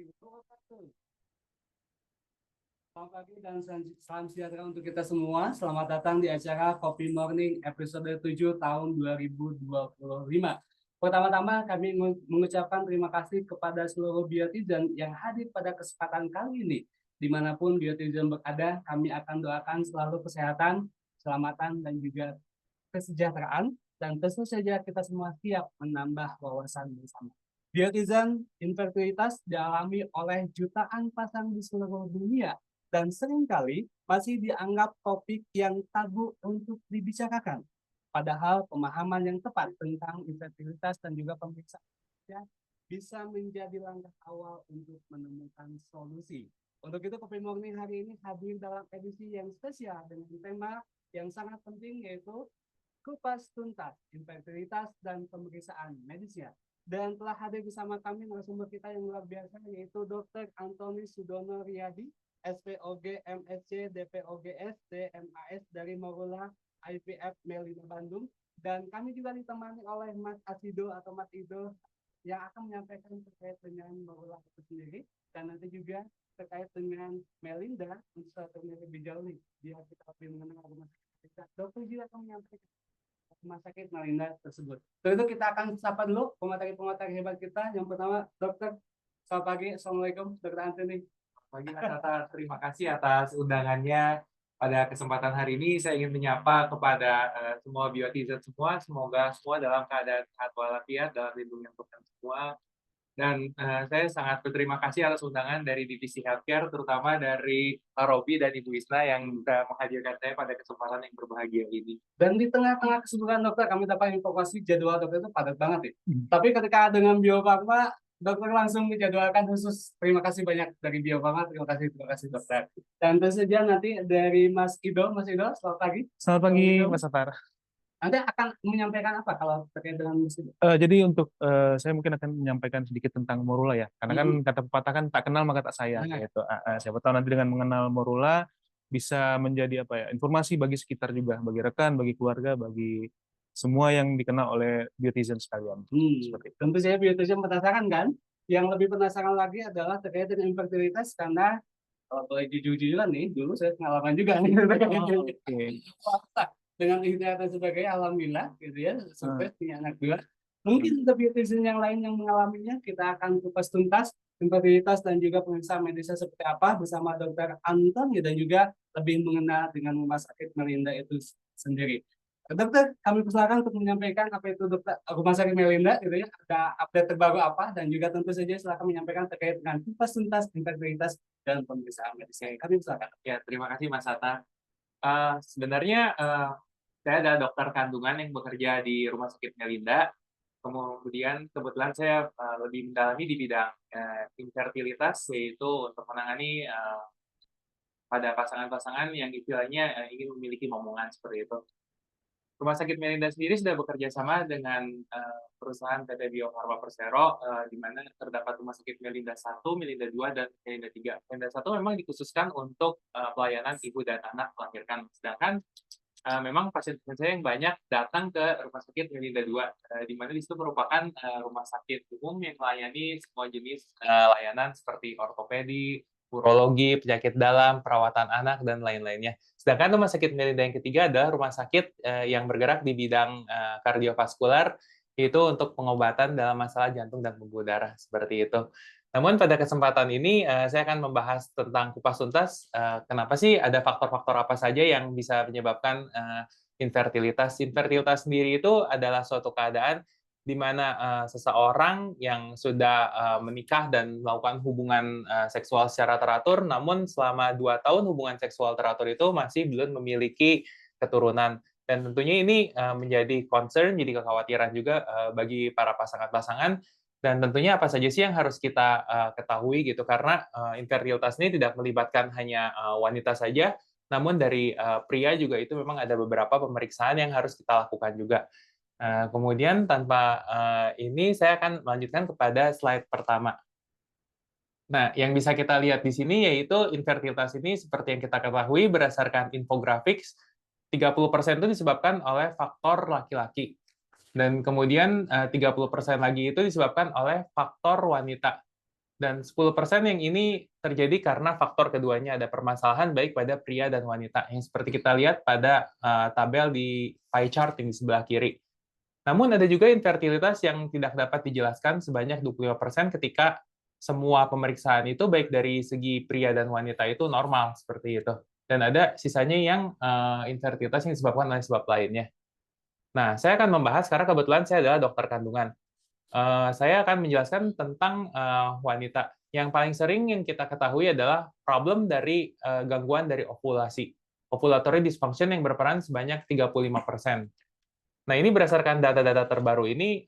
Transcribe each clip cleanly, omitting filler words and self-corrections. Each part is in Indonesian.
wabarakatuh. Selamat pagi dan salam sejahtera untuk kita semua. Selamat datang di acara Kopi Morning episode 7 tahun 2025. Pertama-tama kami mengucapkan terima kasih kepada seluruh Biotizen yang hadir pada kesempatan kali ini. Dimanapun Biotizen berada, kami akan doakan selalu kesehatan, keselamatan, dan juga kesejahteraan. Dan tentu saja kita semua siap menambah wawasan bersama. Biotizen, infertilitas dialami oleh jutaan pasang di seluruh dunia dan seringkali masih dianggap topik yang tabu untuk dibicarakan. Padahal pemahaman yang tepat tentang infertilitas dan juga pemeriksaan bisa menjadi langkah awal untuk menemukan solusi. Untuk itu, Kopi Morning hari ini hadir dalam edisi yang spesial dengan tema yang sangat penting, yaitu kupas tuntas infertilitas dan pemeriksaan medisnya. Dan telah hadir bersama kami narasumber kita yang luar biasa, yaitu Dr. Antoni Sudono Riyadi, SPOG MSc DPOGS DMAS dari Morula IVF Melina Bandung. Dan kami juga ditemani oleh Mas Asido atau Mas Ido yang akan menyampaikan terkait dengan Morula itu sendiri, dan nanti juga terkait dengan Melinda untuk lebih jauh nih, biar kita lebih mengenal rumah sakit. Dokter juga akan menyampaikan rumah sakit Melinda tersebut. Untuk itu kita akan sapa dulu pemateri-pemateri hebat kita. Yang pertama, Dokter. Selamat pagi. Assalamualaikum, Dokter Antoni. Pagi Mas Atas, terima kasih atas undangannya pada kesempatan hari ini. Saya ingin menyapa kepada semua biotizen semua. Semoga semua dalam keadaan sehat walafiat, dalam lindungan Tuhan semua. Dan saya sangat berterima kasih atas undangan dari Divisi Healthcare, terutama dari Pak Robi dan Ibu Isna yang sudah menghadirkan saya pada kesempatan yang berbahagia ini. Dan di tengah-tengah kesibukan dokter, kami dapat informasi jadwal dokter itu padat banget ya. Tapi ketika dengan Bio Farma, dokter langsung menjadwalkan khusus. Terima kasih banyak dari Bio Farma, terima kasih dokter. Dan tentu saja nanti dari Mas Ido, selamat pagi. Selamat pagi, Mas Atar. Nanti akan menyampaikan apa kalau terkait dengan Mas Ido? Jadi untuk saya mungkin akan menyampaikan sedikit tentang Morula ya, karena kan kata pepatah kan tak kenal maka tak sayang. Gitu. Siapa tahu nanti dengan mengenal Morula bisa menjadi apa ya, informasi bagi sekitar juga, bagi rekan, bagi keluarga, bagi semua yang dikenal oleh biotizen sekalian. Seperti itu. Tentu saja biotizen penasaran kan? Yang lebih penasaran lagi adalah terkait dengan infertilitas, karena kalau boleh jujur-jujuran nih, dulu saya pengalaman juga nih. Dengan ikhtiar dan sebagainya, alhamdulillah gitu ya, sukses punya anak dua. Mungkin untuk biotizen yang lain yang mengalaminya, kita akan kupas tuntas infertilitas dan juga pemeriksaan medisnya seperti apa bersama Dokter Anton dan juga lebih mengenal dengan rumah sakit Melinda itu sendiri. Dokter, kami persilakan untuk menyampaikan apa itu dokter rumah sakit Melinda, gitu ya, ada update terbaru apa, dan juga tentu saja silakan menyampaikan terkait dengan kupas tuntas integritas dan pemeriksaan medisnya. Kami persilakan. Ya, terima kasih Mas Atta. Sebenarnya saya adalah dokter kandungan yang bekerja di rumah sakit Melinda. Kemudian kebetulan saya lebih mendalami di bidang infertilitas, yaitu untuk menangani pada pasangan-pasangan yang istilahnya ingin memiliki momongan seperti itu. Rumah sakit Melinda sendiri sudah bekerja sama dengan perusahaan PT Bio Farma Persero, di mana terdapat rumah sakit Melinda 1, Melinda 2, dan Melinda 3. Melinda 1 memang dikhususkan untuk pelayanan ibu dan anak melahirkan. Sedangkan memang pasien-pasien saya yang banyak datang ke rumah sakit Melinda 2, di mana di situ merupakan rumah sakit umum yang melayani semua jenis layanan seperti ortopedi, urologi, penyakit dalam, perawatan anak, dan lain-lainnya. Sedangkan rumah sakit Melinda yang ketiga adalah rumah sakit yang bergerak di bidang kardiovaskular, yaitu untuk pengobatan dalam masalah jantung dan pembuluh darah, seperti itu. Namun pada kesempatan ini saya akan membahas tentang kupas tuntas, kenapa sih ada faktor-faktor apa saja yang bisa menyebabkan infertilitas. Infertilitas sendiri itu adalah suatu keadaan di mana seseorang yang sudah menikah dan melakukan hubungan seksual secara teratur, namun selama 2 tahun hubungan seksual teratur itu masih belum memiliki keturunan. Dan tentunya ini menjadi concern, jadi kekhawatiran juga bagi para pasangan-pasangan. Dan tentunya apa saja sih yang harus kita ketahui gitu, karena infertilitas ini tidak melibatkan hanya wanita saja, namun dari pria juga itu memang ada beberapa pemeriksaan yang harus kita lakukan juga. Kemudian tanpa ini saya akan melanjutkan kepada slide pertama. Nah, yang bisa kita lihat di sini yaitu infertilitas ini seperti yang kita ketahui berdasarkan infografis, 30% itu disebabkan oleh faktor laki-laki. Dan kemudian 30% lagi itu disebabkan oleh faktor wanita. Dan 10% yang ini terjadi karena faktor keduanya ada permasalahan baik pada pria dan wanita, yang seperti kita lihat pada tabel di pie chart yang di sebelah kiri. Namun ada juga infertilitas yang tidak dapat dijelaskan sebanyak 25% ketika semua pemeriksaan itu baik dari segi pria dan wanita itu normal seperti itu. Dan ada sisanya yang infertilitas yang disebabkan oleh sebab lainnya. Nah, saya akan membahas karena kebetulan saya adalah dokter kandungan. Saya akan menjelaskan tentang wanita. Yang paling sering yang kita ketahui adalah problem dari gangguan dari ovulasi. Ovulatory dysfunction yang berperan sebanyak 35%. Nah, ini berdasarkan data-data terbaru ini,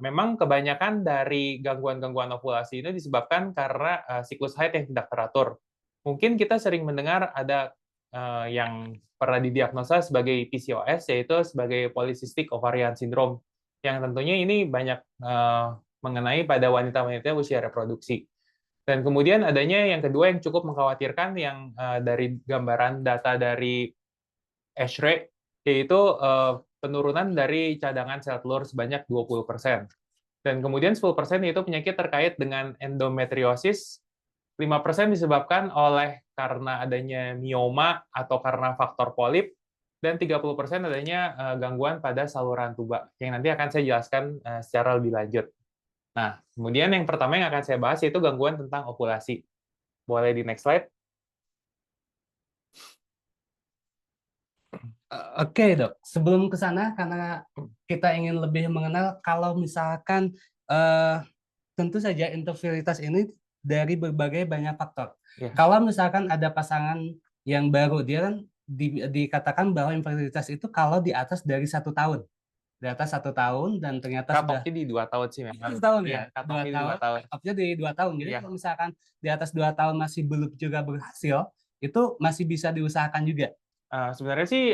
memang kebanyakan dari gangguan-gangguan ovulasi ini disebabkan karena siklus haid yang tidak teratur. Mungkin kita sering mendengar ada yang pernah didiagnosa sebagai PCOS, yaitu sebagai Polycystic Ovarian Syndrome, yang tentunya ini banyak mengenai pada wanita-wanita usia reproduksi. Dan kemudian adanya yang kedua yang cukup mengkhawatirkan yang dari gambaran data dari ESHRE, yaitu penurunan dari cadangan sel telur sebanyak 20%. Dan kemudian 10% yaitu penyakit terkait dengan endometriosis, 5% disebabkan oleh karena adanya mioma atau karena faktor polip, dan 30% adanya gangguan pada saluran tuba, yang nanti akan saya jelaskan secara lebih lanjut. Nah, kemudian yang pertama yang akan saya bahas yaitu gangguan tentang ovulasi. Boleh di next slide? Oke dok, sebelum ke sana karena kita ingin lebih mengenal kalau misalkan tentu saja infertilitas ini dari berbagai banyak faktor. Ya. Kalau misalkan ada pasangan yang baru, dia kan dikatakan bahwa infertilitas itu kalau di atas dari 1 tahun. Di atas 1 tahun dan ternyata sudah Cut-off-nya di 2 tahun sih memang. 1 tahun Iya, ya, cut-off-nya di 2 tahun. cut-off-nya di 2 tahun. Jadi Iya. kalau misalkan di atas 2 tahun masih belum juga berhasil, itu masih bisa diusahakan juga. Sebenarnya sih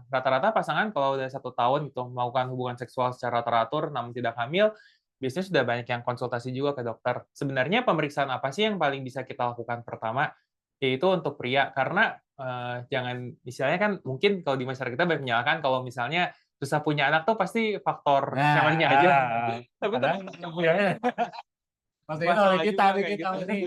rata-rata pasangan kalau udah 1 tahun gitu melakukan hubungan seksual secara teratur namun tidak hamil, biasanya sudah banyak yang konsultasi juga ke dokter. Sebenarnya pemeriksaan apa sih yang paling bisa kita lakukan pertama? Yaitu untuk pria, karena jangan istilahnya kan mungkin kalau di masyarakat kita banyak menyalahkan kalau misalnya susah punya anak tuh pasti faktor ceweknya aja. Tapi ternyata cowoknya Maksudnya masalah kalau juga kayak kita gitu. ini.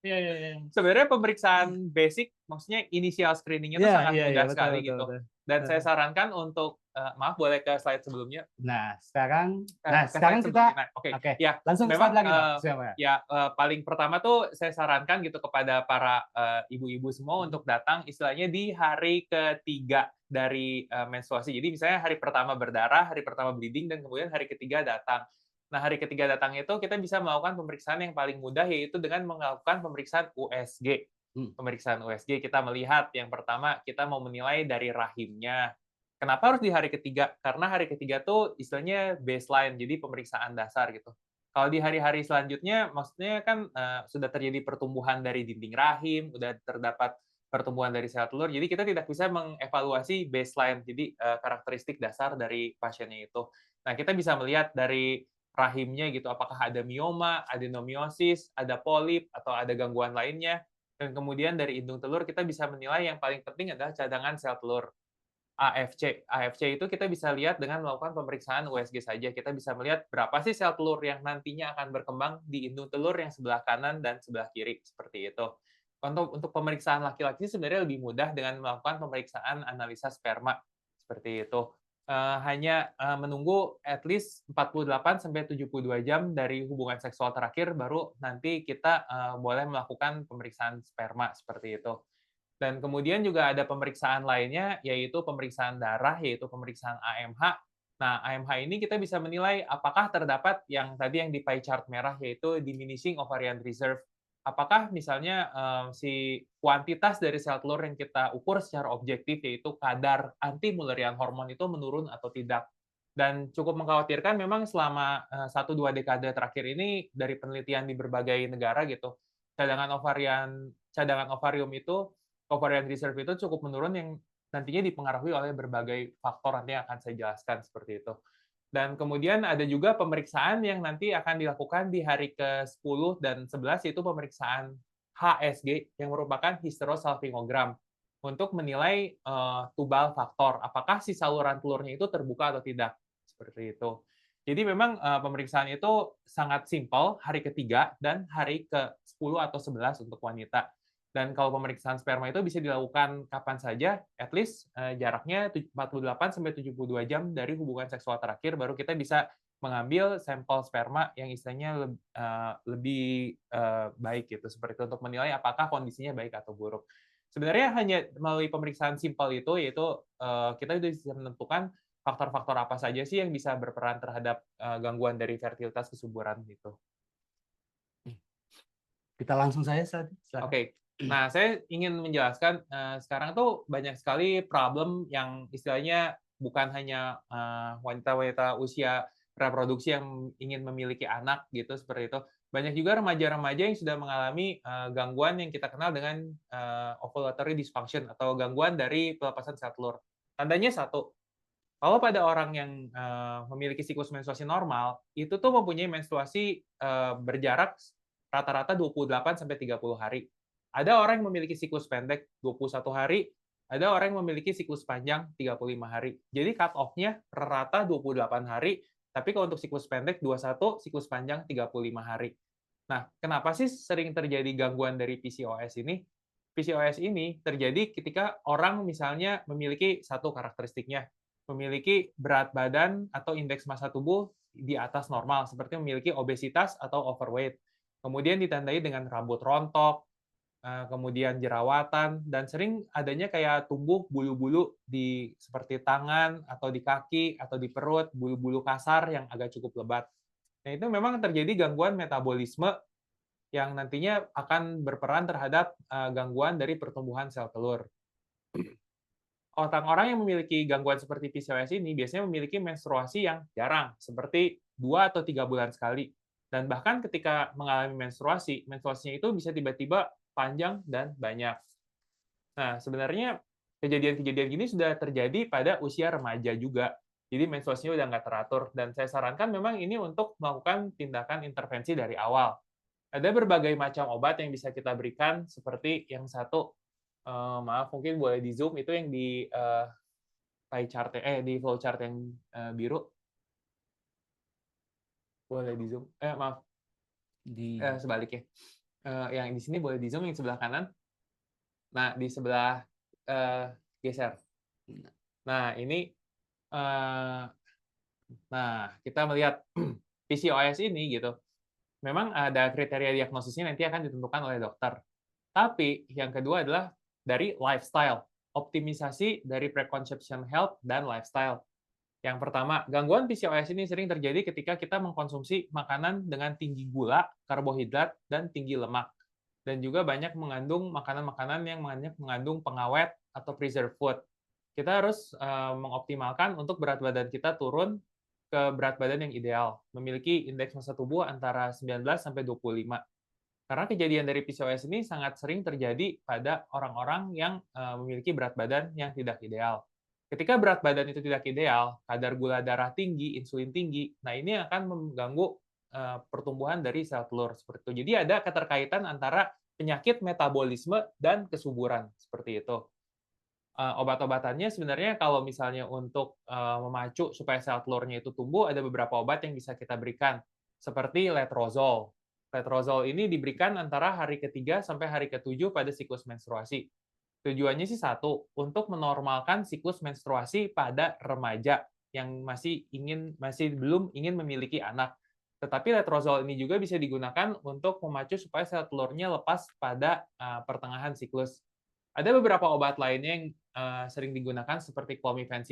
Iya, iya, iya. Sebenarnya pemeriksaan basic, maksudnya inisial screening itu sangat mudah sekali gitu. Dan saya sarankan untuk, maaf boleh ke slide sebelumnya? Nah, sekarang Slide kita sebelumnya. Oke. oke, Ya, langsung ke memang slide lagi dong. Siapa ya? ya paling pertama tuh saya sarankan gitu kepada para ibu-ibu semua untuk datang istilahnya di hari ketiga dari menstruasi. Jadi misalnya hari pertama berdarah, hari pertama bleeding, dan kemudian hari ketiga datang. Nah, hari ketiga datang itu kita bisa melakukan pemeriksaan yang paling mudah, yaitu dengan melakukan pemeriksaan USG. Pemeriksaan USG kita melihat yang pertama kita mau menilai dari rahimnya. Kenapa harus di hari ketiga? Karena hari ketiga tuh istilahnya baseline, jadi pemeriksaan dasar gitu. Kalau di hari-hari selanjutnya, maksudnya kan sudah terjadi pertumbuhan dari dinding rahim, sudah terdapat pertumbuhan dari sel telur, jadi kita tidak bisa mengevaluasi baseline, jadi karakteristik dasar dari pasiennya itu. Nah, kita bisa melihat dari rahimnya gitu, apakah ada mioma, adenomiosis, ada polip, atau ada gangguan lainnya. Dan kemudian dari indung telur kita bisa menilai yang paling penting adalah cadangan sel telur. AFC. AFC itu kita bisa lihat dengan melakukan pemeriksaan USG saja. Kita bisa melihat berapa sih sel telur yang nantinya akan berkembang di indung telur yang sebelah kanan dan sebelah kiri, seperti itu. Untuk pemeriksaan laki-laki sebenarnya lebih mudah dengan melakukan pemeriksaan analisa sperma, seperti itu. Hanya menunggu at least 48-72 jam dari hubungan seksual terakhir, baru nanti kita boleh melakukan pemeriksaan sperma, seperti itu. Dan kemudian juga ada pemeriksaan lainnya, yaitu pemeriksaan darah, yaitu pemeriksaan AMH. Nah, AMH ini kita bisa menilai apakah terdapat yang tadi yang di pie chart merah, yaitu diminishing ovarian reserve. Apakah misalnya si kuantitas dari sel telur yang kita ukur secara objektif, yaitu kadar anti-Mullerian hormon itu menurun atau tidak. Dan cukup mengkhawatirkan memang selama 1-2 dekade terakhir ini dari penelitian di berbagai negara gitu, cadangan ovarium itu, ovarian reserve itu cukup menurun yang nantinya dipengaruhi oleh berbagai faktor nanti yang akan saya jelaskan seperti itu. Dan kemudian ada juga pemeriksaan yang nanti akan dilakukan di hari ke-10 dan 11, yaitu pemeriksaan HSG yang merupakan hysterosalpingogram untuk menilai tubal faktor, apakah si saluran telurnya itu terbuka atau tidak, seperti itu. Jadi memang pemeriksaan itu sangat simpel hari ketiga dan hari ke-10 atau 11 untuk wanita. Dan kalau pemeriksaan sperma itu bisa dilakukan kapan saja, at least jaraknya 48 sampai 72 jam dari hubungan seksual terakhir, baru kita bisa mengambil sampel sperma yang istilahnya lebih baik gitu, seperti itu untuk menilai apakah kondisinya baik atau buruk. Sebenarnya hanya melalui pemeriksaan simpel itu, yaitu kita bisa menentukan faktor-faktor apa saja sih yang bisa berperan terhadap gangguan dari fertilitas kesuburan gitu. Kita langsung saja, silakan. Oke. Nah, saya ingin menjelaskan sekarang tuh banyak sekali problem yang istilahnya bukan hanya wanita-wanita usia reproduksi yang ingin memiliki anak gitu seperti itu. Banyak juga remaja-remaja yang sudah mengalami gangguan yang kita kenal dengan ovulatory dysfunction atau gangguan dari pelepasan sel telur. Tandanya satu, kalau pada orang yang memiliki siklus menstruasi normal, itu tuh mempunyai menstruasi berjarak rata-rata 28 sampai 30 hari. Ada orang yang memiliki siklus pendek 21 hari, ada orang yang memiliki siklus panjang 35 hari. Jadi cut off-nya rata 28 hari, tapi kalau untuk siklus pendek 21, siklus panjang 35 hari. Nah, kenapa sih sering terjadi gangguan dari PCOS ini? PCOS ini terjadi ketika orang misalnya memiliki satu karakteristiknya, memiliki berat badan atau indeks massa tubuh di atas normal, seperti memiliki obesitas atau overweight. Kemudian ditandai dengan rambut rontok, kemudian jerawatan, dan sering adanya kayak tumbuh bulu-bulu di seperti tangan atau di kaki atau di perut, bulu-bulu kasar yang agak cukup lebat. Nah, itu memang terjadi gangguan metabolisme yang nantinya akan berperan terhadap gangguan dari pertumbuhan sel telur. Orang-orang yang memiliki gangguan seperti PCOS ini biasanya memiliki menstruasi yang jarang, seperti 2 atau 3 bulan sekali. Dan bahkan ketika mengalami menstruasi, menstruasinya itu bisa tiba-tiba panjang dan banyak. Nah, sebenarnya kejadian-kejadian gini sudah terjadi pada usia remaja juga. Jadi menstruasinya udah nggak teratur. Dan saya sarankan memang ini untuk melakukan tindakan intervensi dari awal. Ada berbagai macam obat yang bisa kita berikan, seperti yang satu, maaf mungkin boleh di zoom itu yang di pie chart di flow chart yang biru, boleh di zoom, maaf sebaliknya, yang di sini boleh di zoom yang sebelah kanan. Nah, di sebelah geser. Nah, ini nah kita melihat PCOS ini gitu, memang ada kriteria diagnosisnya nanti akan ditentukan oleh dokter. Tapi yang kedua adalah dari lifestyle, optimisasi dari preconception health dan lifestyle. Yang pertama, gangguan PCOS ini sering terjadi ketika kita mengkonsumsi makanan dengan tinggi gula, karbohidrat, dan tinggi lemak. Dan juga banyak mengandung makanan-makanan yang mengandung pengawet atau preserved food. Kita harus mengoptimalkan untuk berat badan kita turun ke berat badan yang ideal, memiliki indeks massa tubuh antara 19 sampai 25. Karena kejadian dari PCOS ini sangat sering terjadi pada orang-orang yang memiliki berat badan yang tidak ideal. Ketika berat badan itu tidak ideal, kadar gula darah tinggi, insulin tinggi, nah ini akan mengganggu pertumbuhan dari sel telur seperti itu. Jadi ada keterkaitan antara penyakit metabolisme dan kesuburan seperti itu. Obat-obatannya sebenarnya kalau misalnya untuk memacu supaya sel telurnya itu tumbuh, ada beberapa obat yang bisa kita berikan, seperti letrozole. Letrozole ini diberikan antara hari ke-3 sampai hari ke-7 pada siklus menstruasi. Tujuannya sih satu, untuk menormalkan siklus menstruasi pada remaja yang masih belum ingin memiliki anak. Tetapi letrozole ini juga bisa digunakan untuk memacu supaya sel telurnya lepas pada pertengahan siklus. Ada beberapa obat lainnya yang sering digunakan seperti clomiphene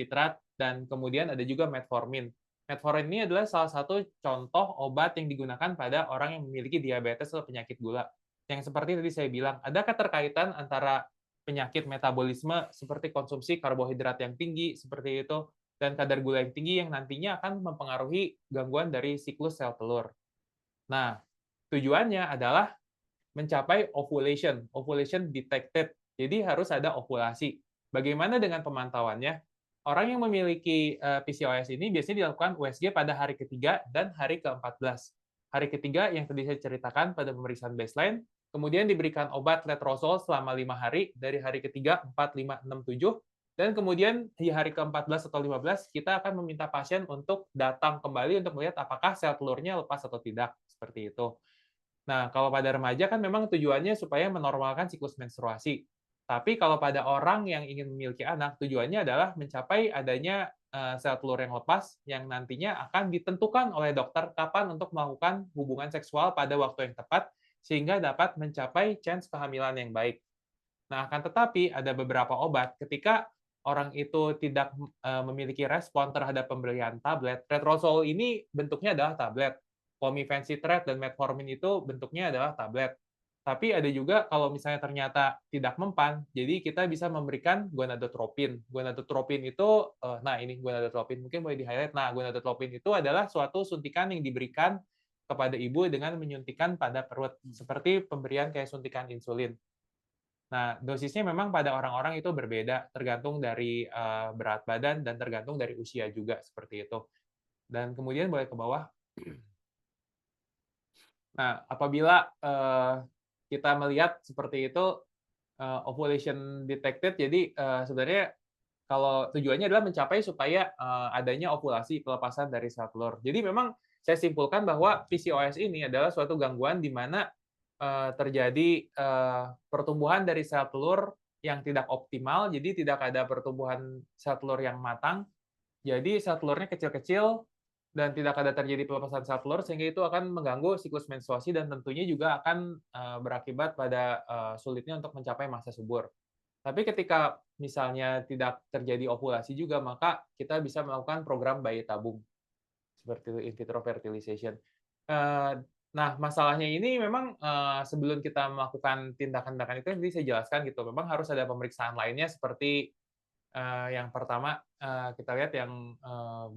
dan kemudian ada juga metformin. Metformin ini adalah salah satu contoh obat yang digunakan pada orang yang memiliki diabetes atau penyakit gula. Yang seperti tadi saya bilang, ada keterkaitan antara penyakit metabolisme seperti konsumsi karbohidrat yang tinggi seperti itu dan kadar gula yang tinggi yang nantinya akan mempengaruhi gangguan dari siklus sel telur. Nah, tujuannya adalah mencapai ovulation detected. Jadi harus ada ovulasi. Bagaimana dengan pemantauannya? Orang yang memiliki PCOS ini biasanya dilakukan USG pada hari ke-3 dan hari ke-14. Hari ke-3 yang tadi saya ceritakan pada pemeriksaan baseline, kemudian diberikan obat letrozole selama 5 hari, dari hari ke-3, 4, 5, 6, 7, Dan kemudian di hari ke-14 atau 15 kita akan meminta pasien untuk datang kembali untuk melihat apakah sel telurnya lepas atau tidak, seperti itu. Nah, kalau pada remaja kan memang tujuannya supaya menormalkan siklus menstruasi. Tapi kalau pada orang yang ingin memiliki anak, tujuannya adalah mencapai adanya sel telur yang lepas yang nantinya akan ditentukan oleh dokter kapan untuk melakukan hubungan seksual pada waktu yang tepat sehingga dapat mencapai chance kehamilan yang baik. Nah, akan tetapi ada beberapa obat ketika orang itu tidak memiliki respon terhadap pemberian tablet. Letrozole ini bentuknya adalah tablet. Clomifencitrat dan metformin itu bentuknya adalah tablet. Tapi ada juga kalau misalnya ternyata tidak mempan, jadi kita bisa memberikan gonadotropin. Gonadotropin itu, nah ini gonadotropin, mungkin boleh di-highlight. Nah, gonadotropin itu adalah suatu suntikan yang diberikan kepada ibu dengan menyuntikkan pada perut, seperti pemberian kayak suntikan insulin. Nah, dosisnya memang pada orang-orang itu berbeda, tergantung dari berat badan dan tergantung dari usia juga, seperti itu. Dan kemudian boleh ke bawah. Nah, apabila kita melihat seperti itu, ovulation detected, jadi sebenarnya kalau tujuannya adalah mencapai supaya adanya ovulasi, pelepasan dari sel telur. Jadi memang saya simpulkan bahwa PCOS ini adalah suatu gangguan di mana terjadi pertumbuhan dari sel telur yang tidak optimal, jadi tidak ada pertumbuhan sel telur yang matang, jadi sel telurnya kecil-kecil dan tidak ada terjadi pelepasan sel telur sehingga itu akan mengganggu siklus menstruasi dan tentunya juga akan berakibat pada sulitnya untuk mencapai masa subur. Tapi ketika misalnya tidak terjadi ovulasi juga, maka kita bisa melakukan program bayi tabung seperti itu, in vitro fertilization. Nah, masalahnya ini memang sebelum kita melakukan tindakan-tindakan itu nanti saya jelaskan gitu. Memang harus ada pemeriksaan lainnya seperti yang pertama kita lihat yang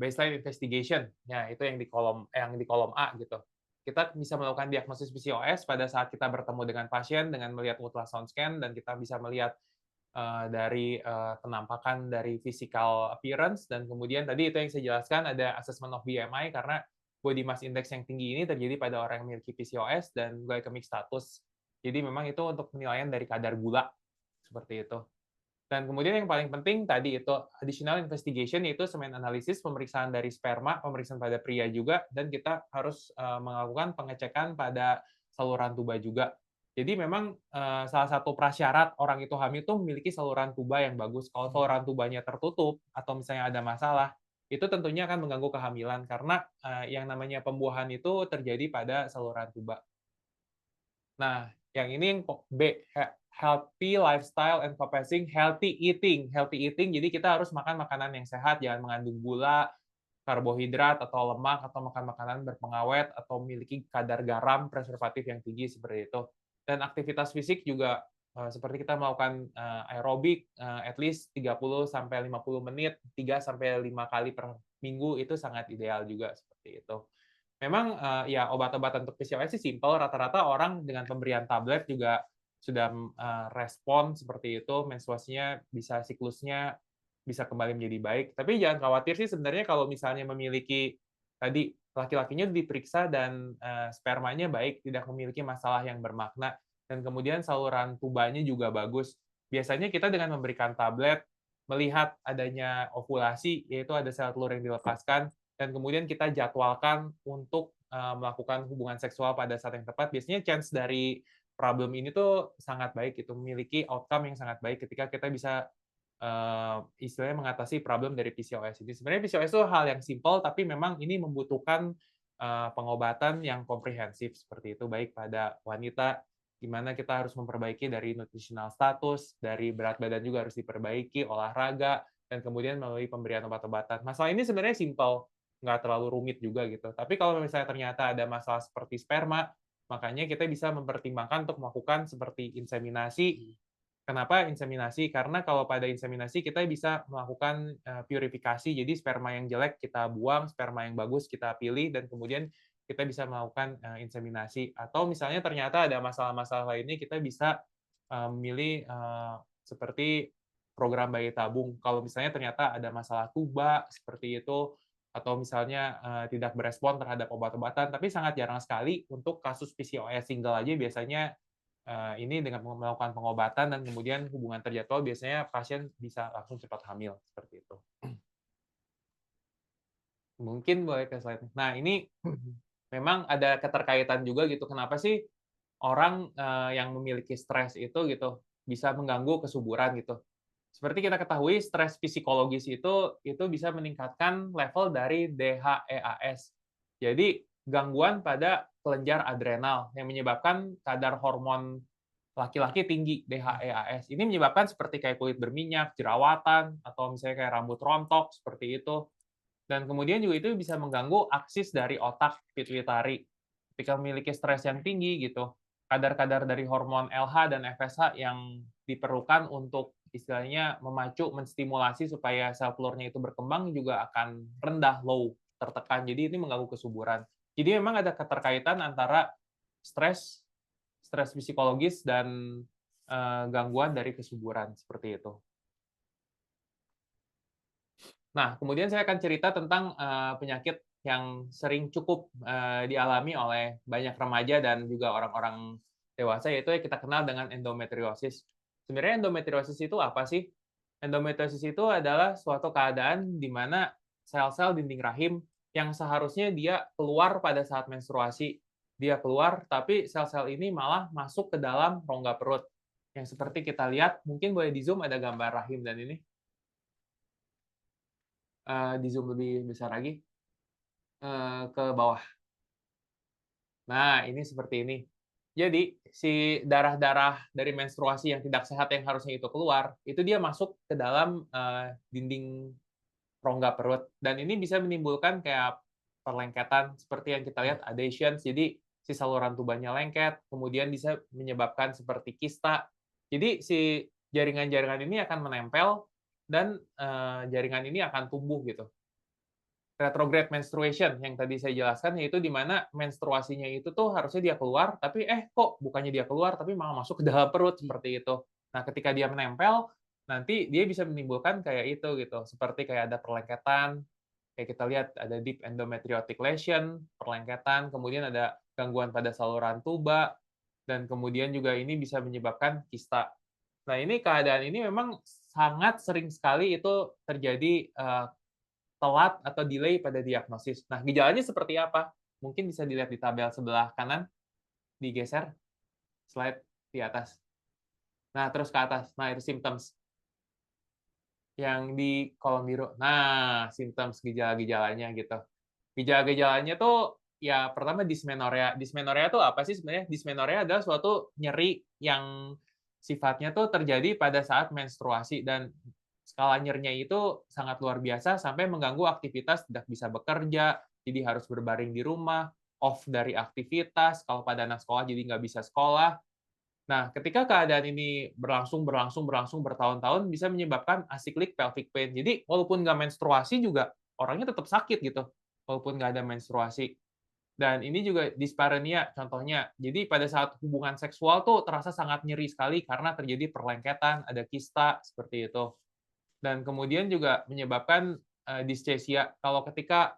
baseline investigation, ya itu yang di kolom A gitu. Kita bisa melakukan diagnosis PCOS pada saat kita bertemu dengan pasien dengan melihat ultrasound scan dan kita bisa melihat dari penampakan dari physical appearance dan kemudian tadi itu yang saya jelaskan ada assessment of BMI karena body mass index yang tinggi ini terjadi pada orang yang memiliki PCOS dan glycemic status. Jadi memang itu untuk penilaian dari kadar gula seperti itu. Dan kemudian yang paling penting tadi itu additional investigation yaitu semen analisis, pemeriksaan dari sperma, pemeriksaan pada pria juga dan kita harus melakukan pengecekan pada saluran tuba juga. Jadi memang salah satu prasyarat orang itu hamil itu memiliki saluran tuba yang bagus. Kalau saluran tubanya tertutup atau misalnya ada masalah, itu tentunya akan mengganggu kehamilan karena yang namanya pembuahan itu terjadi pada saluran tuba. Nah, yang ini yang B, healthy lifestyle encompassing healthy eating. Healthy eating, jadi kita harus makan makanan yang sehat, jangan mengandung gula, karbohidrat, atau lemak, atau makan makanan berpengawet, atau memiliki kadar garam, preservatif yang tinggi, seperti itu. Dan aktivitas fisik juga seperti kita melakukan aerobik at least 30-50 menit, 3-5 kali per minggu, itu sangat ideal juga, seperti itu. Memang ya obat-obatan untuk PCOS sih simpel, rata-rata orang dengan pemberian tablet juga sudah respon seperti itu, menstruasinya bisa siklusnya bisa kembali menjadi baik. Tapi jangan khawatir sih sebenarnya kalau misalnya memiliki tadi laki-lakinya diperiksa dan spermanya baik, tidak memiliki masalah yang bermakna dan kemudian saluran tubanya juga bagus. Biasanya kita dengan memberikan tablet melihat adanya ovulasi, yaitu ada sel telur yang dilepaskan, dan kemudian kita jadwalkan untuk melakukan hubungan seksual pada saat yang tepat, biasanya chance dari problem ini tuh sangat baik, itu memiliki outcome yang sangat baik ketika kita bisa istilahnya mengatasi problem dari PCOS ini. Sebenarnya PCOS itu hal yang simpel, tapi memang ini membutuhkan pengobatan yang komprehensif seperti itu, baik pada wanita, di mana kita harus memperbaiki dari nutritional status, dari berat badan juga harus diperbaiki, olahraga, dan kemudian melalui pemberian obat-obatan. Masalah ini sebenarnya simpel, nggak terlalu rumit juga gitu. Tapi kalau misalnya ternyata ada masalah seperti sperma, makanya kita bisa mempertimbangkan untuk melakukan seperti inseminasi. Kenapa inseminasi? Karena kalau pada inseminasi kita bisa melakukan purifikasi, jadi sperma yang jelek kita buang, sperma yang bagus kita pilih, dan kemudian kita bisa melakukan inseminasi. Atau misalnya ternyata ada masalah-masalah lainnya, kita bisa memilih seperti program bayi tabung. Kalau misalnya ternyata ada masalah tuba seperti itu, atau misalnya tidak berespon terhadap obat-obatan, tapi sangat jarang sekali untuk kasus PCOS single aja biasanya Ini dengan melakukan pengobatan dan kemudian hubungan terjadwal biasanya pasien bisa langsung cepat hamil seperti itu. Mungkin boleh ke slide. Nah, ini memang ada keterkaitan juga gitu. Kenapa sih orang yang memiliki stres itu gitu bisa mengganggu kesuburan gitu. Seperti kita ketahui, stres psikologis itu bisa meningkatkan level dari DHEAS. Jadi gangguan pada kelenjar adrenal yang menyebabkan kadar hormon laki-laki tinggi DHEAS. Ini menyebabkan seperti kayak kulit berminyak, jerawatan, atau misalnya kayak rambut rontok seperti itu. Dan kemudian juga itu bisa mengganggu aksis dari otak pituitari. Ketika memiliki stres yang tinggi gitu, kadar-kadar dari hormon LH dan FSH yang diperlukan untuk istilahnya memacu, menstimulasi supaya sel telurnya itu berkembang juga akan rendah, low, tertekan. Jadi ini mengganggu kesuburan. Jadi memang ada keterkaitan antara stres, stres psikologis dan gangguan dari kesuburan seperti itu. Nah, kemudian saya akan cerita tentang penyakit yang sering cukup dialami oleh banyak remaja dan juga orang-orang dewasa, yaitu yang kita kenal dengan endometriosis. Sebenarnya endometriosis itu apa sih? Endometriosis itu adalah suatu keadaan di mana sel-sel dinding rahim yang seharusnya dia keluar pada saat menstruasi, dia keluar, tapi sel-sel ini malah masuk ke dalam rongga perut. Yang seperti kita lihat, mungkin boleh di zoom ada gambar rahim dan ini. Di zoom lebih besar lagi, ke bawah. Nah, ini seperti ini. Jadi, si darah-darah dari menstruasi yang tidak sehat yang harusnya itu keluar, itu dia masuk ke dalam dinding rongga perut. Dan ini bisa menimbulkan kayak perlengketan, seperti yang kita lihat adhesions, jadi si saluran tubanya lengket, kemudian bisa menyebabkan seperti kista. Jadi, si jaringan-jaringan ini akan menempel, dan jaringan ini akan tumbuh gitu. Retrograde menstruation yang tadi saya jelaskan, yaitu di mana menstruasinya itu tuh harusnya dia keluar, tapi kok bukannya dia keluar, tapi malah masuk ke dalam perut seperti itu. Nah, ketika dia menempel, nanti dia bisa menimbulkan kayak itu gitu, seperti kayak ada perlengketan, kayak kita lihat ada deep endometriotic lesion, perlengketan, kemudian ada gangguan pada saluran tuba, dan kemudian juga ini bisa menyebabkan kista. Nah, ini keadaan ini memang sangat sering sekali itu terjadi telat atau delay pada diagnosis. Nah, gejalanya seperti apa? Mungkin bisa dilihat di tabel sebelah kanan, digeser slide di atas. Nah, terus ke atas. Nah, itu symptoms. Yang di kolom biru. Nah, symptoms gejala-gejalanya gitu. Gejala-gejalanya tuh ya pertama dysmenorrhea. Dysmenorrhea tuh apa sih sebenarnya? Dysmenorrhea adalah suatu nyeri yang sifatnya tuh terjadi pada saat menstruasi dan skala nyerinya itu sangat luar biasa sampai mengganggu aktivitas, tidak bisa bekerja, jadi harus berbaring di rumah, off dari aktivitas, kalau pada anak sekolah jadi nggak bisa sekolah. Nah, ketika keadaan ini berlangsung bertahun-tahun bisa menyebabkan acyclic pelvic pain. Jadi walaupun nggak menstruasi juga orangnya tetap sakit gitu, walaupun nggak ada menstruasi. Dan ini juga dyspareunia contohnya. Jadi pada saat hubungan seksual tuh terasa sangat nyeri sekali karena terjadi perlengketan, ada kista, seperti itu. Dan kemudian juga menyebabkan dyschezia. Kalau ketika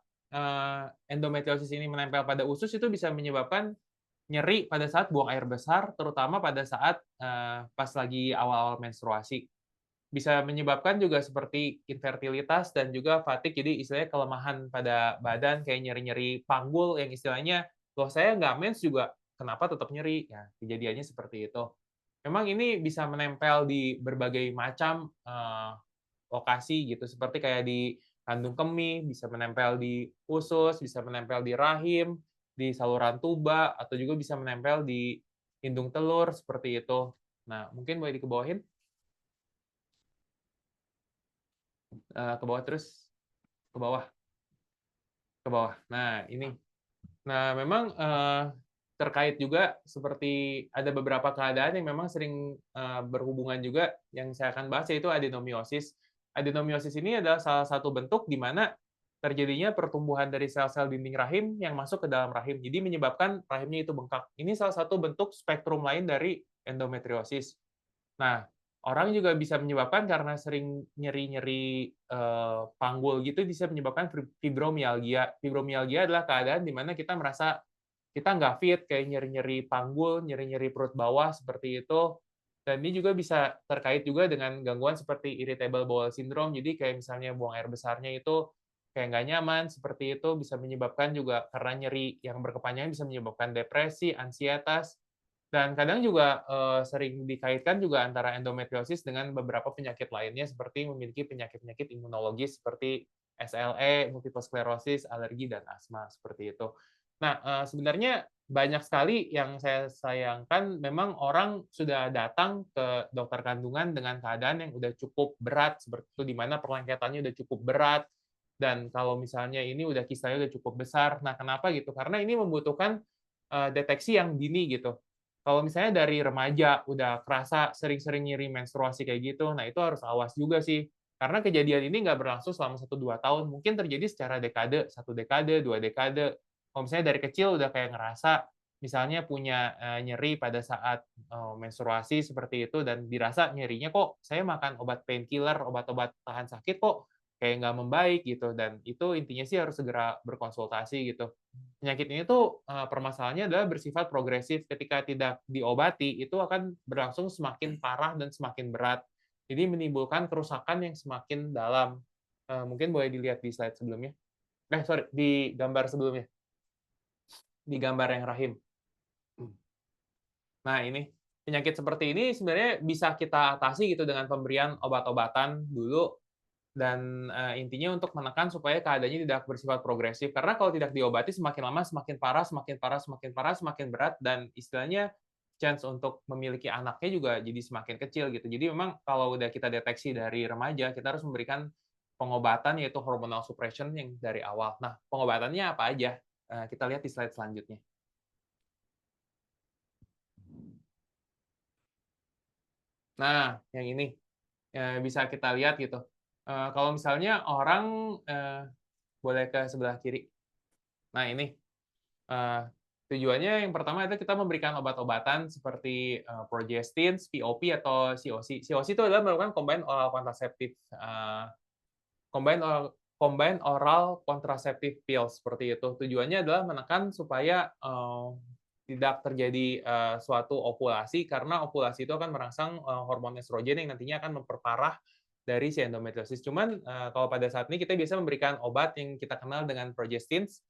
endometriosis ini menempel pada usus itu bisa menyebabkan nyeri pada saat buang air besar, terutama pada saat pas lagi awal-awal menstruasi. Bisa menyebabkan juga seperti infertilitas dan juga fatigue, jadi istilahnya kelemahan pada badan, kayak nyeri-nyeri panggul yang istilahnya, loh saya nggak mens juga, kenapa tetap nyeri? Ya, kejadiannya seperti itu. Memang ini bisa menempel di berbagai macam lokasi gitu, seperti kayak di kandung kemih, bisa menempel di usus, bisa menempel di rahim, di saluran tuba, atau juga bisa menempel di indung telur, seperti itu. Nah, mungkin boleh dikebawahin. Ke bawah terus, ke bawah, ke bawah. Nah, ini. Nah, memang terkait juga seperti ada beberapa keadaan yang memang sering berhubungan juga yang saya akan bahas, yaitu adenomiosis. Adenomiosis ini adalah salah satu bentuk di mana terjadinya pertumbuhan dari sel-sel dinding rahim yang masuk ke dalam rahim. Jadi menyebabkan rahimnya itu bengkak. Ini salah satu bentuk spektrum lain dari endometriosis. Nah, orang juga bisa menyebabkan karena sering nyeri-nyeri panggul gitu bisa menyebabkan fibromialgia. Fibromialgia adalah keadaan di mana kita merasa kita nggak fit, kayak nyeri-nyeri panggul, nyeri-nyeri perut bawah seperti itu. Dan ini juga bisa terkait juga dengan gangguan seperti irritable bowel syndrome. Jadi kayak misalnya buang air besarnya itu kayak nggak nyaman, seperti itu bisa menyebabkan juga karena nyeri yang berkepanjangan bisa menyebabkan depresi, ansietas, dan kadang juga sering dikaitkan juga antara endometriosis dengan beberapa penyakit lainnya seperti memiliki penyakit-penyakit imunologis seperti SLE, multiple sclerosis, alergi, dan asma, seperti itu. Nah, sebenarnya banyak sekali yang saya sayangkan memang orang sudah datang ke dokter kandungan dengan keadaan yang udah cukup berat, seperti itu, di mana perlengketannya udah cukup berat, dan kalau misalnya ini udah kistanya udah cukup besar. Nah, kenapa gitu? Karena ini membutuhkan deteksi yang dini gitu. Kalau misalnya dari remaja udah kerasa sering-sering nyeri menstruasi kayak gitu, nah itu harus awas juga sih. Karena kejadian ini nggak berlangsung selama 1-2 tahun, mungkin terjadi secara dekade, 1 dekade, 2 dekade. Kalau misalnya dari kecil udah kayak ngerasa, misalnya punya nyeri pada saat menstruasi seperti itu, dan dirasa nyerinya kok saya makan obat painkiller, obat-obat tahan sakit kok kayak nggak membaik gitu, dan itu intinya sih harus segera berkonsultasi gitu. Penyakit ini tuh, permasalahannya adalah bersifat progresif, ketika tidak diobati, itu akan berlangsung semakin parah dan semakin berat. Jadi menimbulkan kerusakan yang semakin dalam. Mungkin boleh dilihat di slide sebelumnya. Sorry, di gambar sebelumnya, di gambar yang rahim. Nah ini, penyakit seperti ini sebenarnya bisa kita atasi gitu dengan pemberian obat-obatan dulu, dan intinya untuk menekan supaya keadaannya tidak bersifat progresif. Karena kalau tidak diobati semakin lama semakin parah, semakin parah, semakin parah, semakin berat, dan istilahnya chance untuk memiliki anaknya juga jadi semakin kecil gitu. Jadi memang kalau udah kita deteksi dari remaja, kita harus memberikan pengobatan yaitu hormonal suppression yang dari awal. Nah, pengobatannya apa aja? Kita lihat di slide selanjutnya. Nah, yang ini bisa kita lihat gitu. Kalau misalnya orang boleh ke sebelah kiri. Nah, ini tujuannya yang pertama itu kita memberikan obat-obatan seperti progestins, POP, atau COC. COC itu adalah merupakan combined oral contraceptive, combined oral contraceptive pills seperti itu. Tujuannya adalah menekan supaya tidak terjadi suatu ovulasi, karena ovulasi itu akan merangsang hormon estrogen yang nantinya akan memperparah dari si endometriosis. Cuman kalau pada saat ini kita biasa memberikan obat yang kita kenal dengan progestins,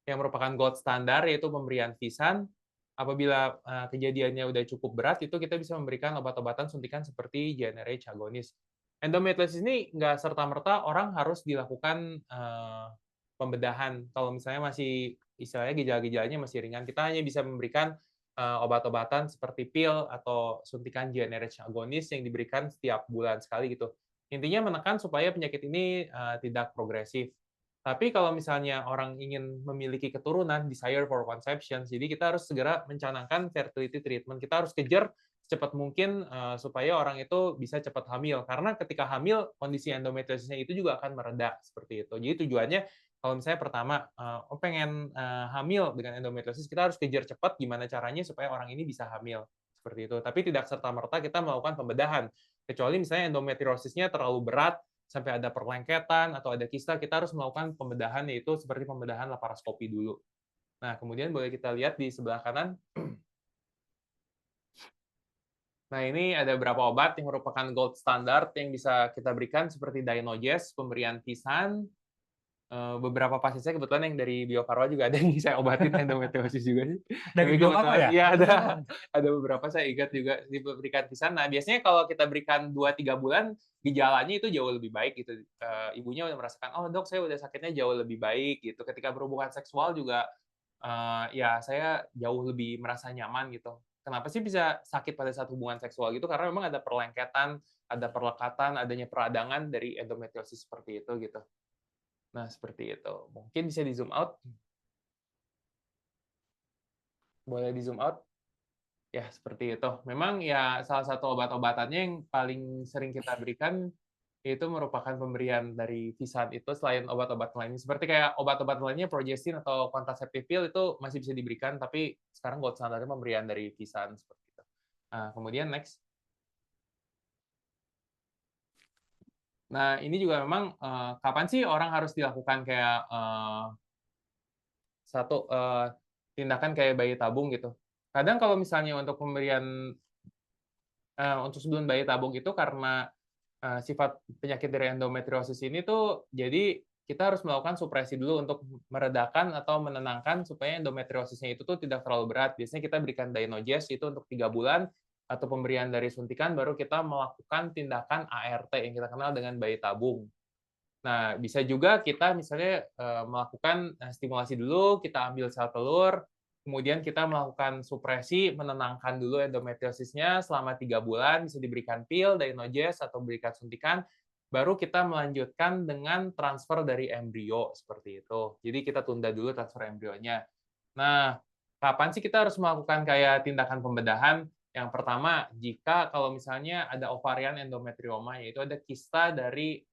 yang merupakan gold standar, yaitu pemberian Visan. Apabila kejadiannya udah cukup berat, itu kita bisa memberikan obat-obatan suntikan seperti GnRH agonis. Endometriosis ini nggak serta-merta orang harus dilakukan pembedahan. Kalau misalnya masih istilahnya gejala-gejalanya masih ringan, kita hanya bisa memberikan obat-obatan seperti pil atau suntikan GnRH agonis yang diberikan setiap bulan sekali gitu. Intinya menekan supaya penyakit ini tidak progresif. Tapi kalau misalnya orang ingin memiliki keturunan, desire for conception, jadi kita harus segera mencanangkan fertility treatment. Kita harus kejar secepat mungkin supaya orang itu bisa cepat hamil. Karena ketika hamil, kondisi endometriosisnya itu juga akan mereda seperti itu. Jadi tujuannya kalau misalnya pertama pengen hamil dengan endometriosis, kita harus kejar cepat gimana caranya supaya orang ini bisa hamil seperti itu. Tapi tidak serta-merta kita melakukan pembedahan. Kecuali misalnya endometriosisnya terlalu berat, sampai ada perlengketan atau ada kista, kita harus melakukan pembedahan, yaitu seperti pembedahan laparoskopi dulu. Nah, kemudian boleh kita lihat di sebelah kanan. Nah, ini ada beberapa obat yang merupakan gold standard yang bisa kita berikan seperti Dynogest, pemberian Visan. Beberapa pasien saya kebetulan yang dari Bio Farma juga ada yang saya obatin endometriosis juga sih. Dari Bio Farma ya? Iya, ada beberapa saya ingat juga diberikan Visan. Nah, biasanya kalau kita berikan 2-3 bulan, gejalanya itu jauh lebih baik gitu. Ibunya udah merasakan, oh dok saya udah sakitnya jauh lebih baik gitu. Ketika berhubungan seksual juga ya saya jauh lebih merasa nyaman gitu. Kenapa sih bisa sakit pada saat hubungan seksual gitu? Karena memang ada perlengketan, ada perlekatan, adanya peradangan dari endometriosis seperti itu gitu. Nah, seperti itu. Mungkin bisa di zoom out. Boleh di zoom out? Ya, seperti itu. Memang ya salah satu obat-obatannya yang paling sering kita berikan itu merupakan pemberian dari Visan itu, selain obat-obat lainnya. Seperti kayak obat-obat lainnya, progestin atau contraceptive pill itu masih bisa diberikan, tapi sekarang gold standarnya pemberian dari Visan seperti itu. Nah, kemudian next. Nah, ini juga memang kapan sih orang harus dilakukan kayak satu tindakan kayak bayi tabung gitu. Kadang kalau misalnya untuk pemberian untuk sebelum bayi tabung itu karena sifat penyakit dari endometriosis ini tuh jadi kita harus melakukan supresi dulu untuk meredakan atau menenangkan supaya endometriosisnya itu tuh tidak terlalu berat. Biasanya kita berikan Dynogest itu untuk 3 bulan atau pemberian dari suntikan baru kita melakukan tindakan ART yang kita kenal dengan bayi tabung. Nah, bisa juga kita misalnya melakukan stimulasi dulu, kita ambil sel telur, kemudian kita melakukan supresi, menenangkan dulu endometriosisnya selama 3 bulan, bisa diberikan pil, Dynogest, atau berikan suntikan, baru kita melanjutkan dengan transfer dari embrio, seperti itu. Jadi kita tunda dulu transfer embrionya. Nah, kapan sih kita harus melakukan kayak tindakan pembedahan? Yang pertama, jika kalau misalnya ada ovarian endometrioma, yaitu ada kista dari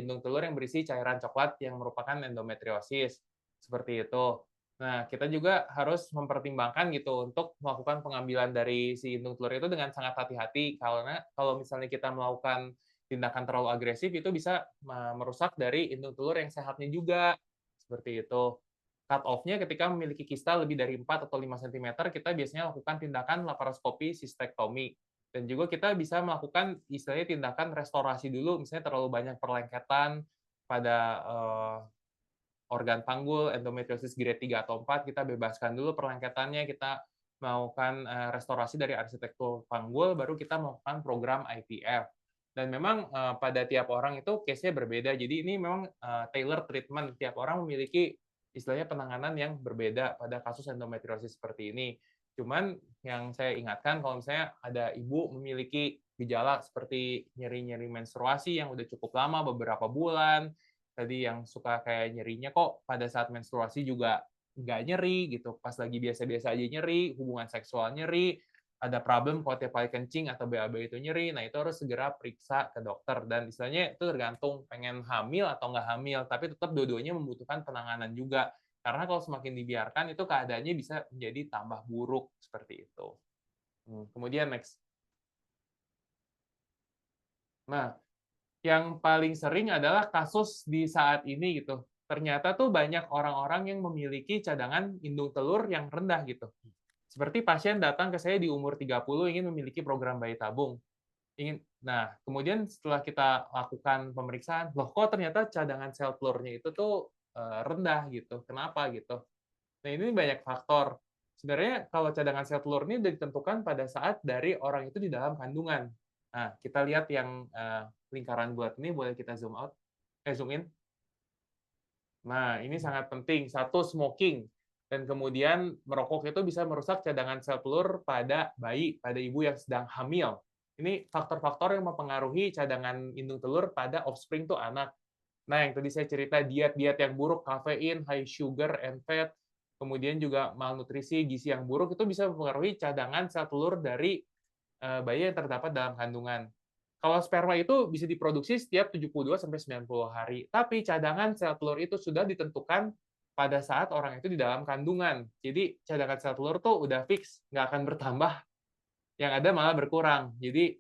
indung telur yang berisi cairan coklat yang merupakan endometriosis, seperti itu. Nah, kita juga harus mempertimbangkan gitu untuk melakukan pengambilan dari si indung telur itu dengan sangat hati-hati, karena kalau misalnya kita melakukan tindakan terlalu agresif itu bisa merusak dari indung telur yang sehatnya juga, seperti itu. Cut off-nya ketika memiliki kista lebih dari 4 atau 5 cm, kita biasanya lakukan tindakan laparoskopi sistektomi. Dan juga kita bisa melakukan istilahnya tindakan restorasi dulu, misalnya terlalu banyak perlengketan pada organ panggul, endometriosis grade 3 atau 4, kita bebaskan dulu perlengketannya, kita melakukan restorasi dari arsitektur panggul, baru kita melakukan program IVF. Dan memang pada tiap orang itu case-nya berbeda, jadi ini memang tailor treatment, tiap orang memiliki istilahnya penanganan yang berbeda pada kasus endometriosis seperti ini. Cuman yang saya ingatkan kalau misalnya ada ibu memiliki gejala seperti nyeri-nyeri menstruasi yang udah cukup lama, beberapa bulan, tadi yang suka kayak nyerinya kok pada saat menstruasi juga nggak nyeri gitu, pas lagi biasa-biasa aja nyeri, hubungan seksual nyeri, ada problem kalau tiap kali kencing atau BAB itu nyeri, nah itu harus segera periksa ke dokter. Dan istilahnya itu tergantung pengen hamil atau nggak hamil, tapi tetap dua-duanya membutuhkan penanganan juga. Karena kalau semakin dibiarkan itu keadaannya bisa menjadi tambah buruk seperti itu. Kemudian next. Nah, yang paling sering adalah kasus di saat ini gitu. Ternyata tuh banyak orang-orang yang memiliki cadangan indung telur yang rendah gitu. Seperti pasien datang ke saya di umur 30 ingin memiliki program bayi tabung. Nah, kemudian setelah kita lakukan pemeriksaan, loh kok ternyata cadangan sel telurnya itu tuh rendah gitu. Kenapa gitu? Nah, ini banyak faktor. Sebenarnya kalau cadangan sel telur ini ditentukan pada saat dari orang itu di dalam kandungan. Nah, kita lihat yang lingkaran bulat ini, boleh kita zoom out, zoom in. Nah, ini sangat penting. Satu, smoking. Dan kemudian merokok itu bisa merusak cadangan sel telur pada bayi, pada ibu yang sedang hamil. Ini faktor-faktor yang mempengaruhi cadangan indung telur pada offspring tuh anak. Nah, yang tadi saya cerita diet-diet yang buruk, kafein, high sugar and fat, kemudian juga malnutrisi, gizi yang buruk itu bisa mempengaruhi cadangan sel telur dari bayi yang terdapat dalam kandungan. Kalau sperma itu bisa diproduksi setiap 72 sampai 90 hari, tapi cadangan sel telur itu sudah ditentukan pada saat orang itu di dalam kandungan. Jadi cadangan sel telur tuh udah fix, nggak akan bertambah, yang ada malah berkurang. Jadi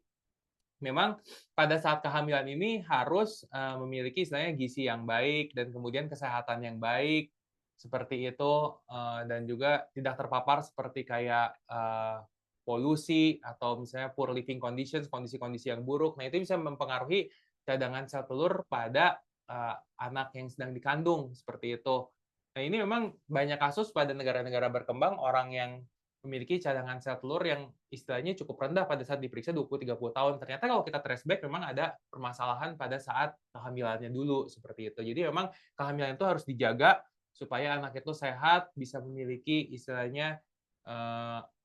memang pada saat kehamilan ini harus memiliki istilahnya gizi yang baik dan kemudian kesehatan yang baik seperti itu, dan juga tidak terpapar seperti kayak polusi atau misalnya poor living conditions, kondisi-kondisi yang buruk. Nah, itu bisa mempengaruhi cadangan sel telur pada anak yang sedang dikandung seperti itu. Nah, ini memang banyak kasus pada negara-negara berkembang, orang yang memiliki cadangan sel telur yang istilahnya cukup rendah pada saat diperiksa 20-30 tahun. Ternyata kalau kita trace back memang ada permasalahan pada saat kehamilannya dulu seperti itu. Jadi memang kehamilan itu harus dijaga supaya anak itu sehat, bisa memiliki istilahnya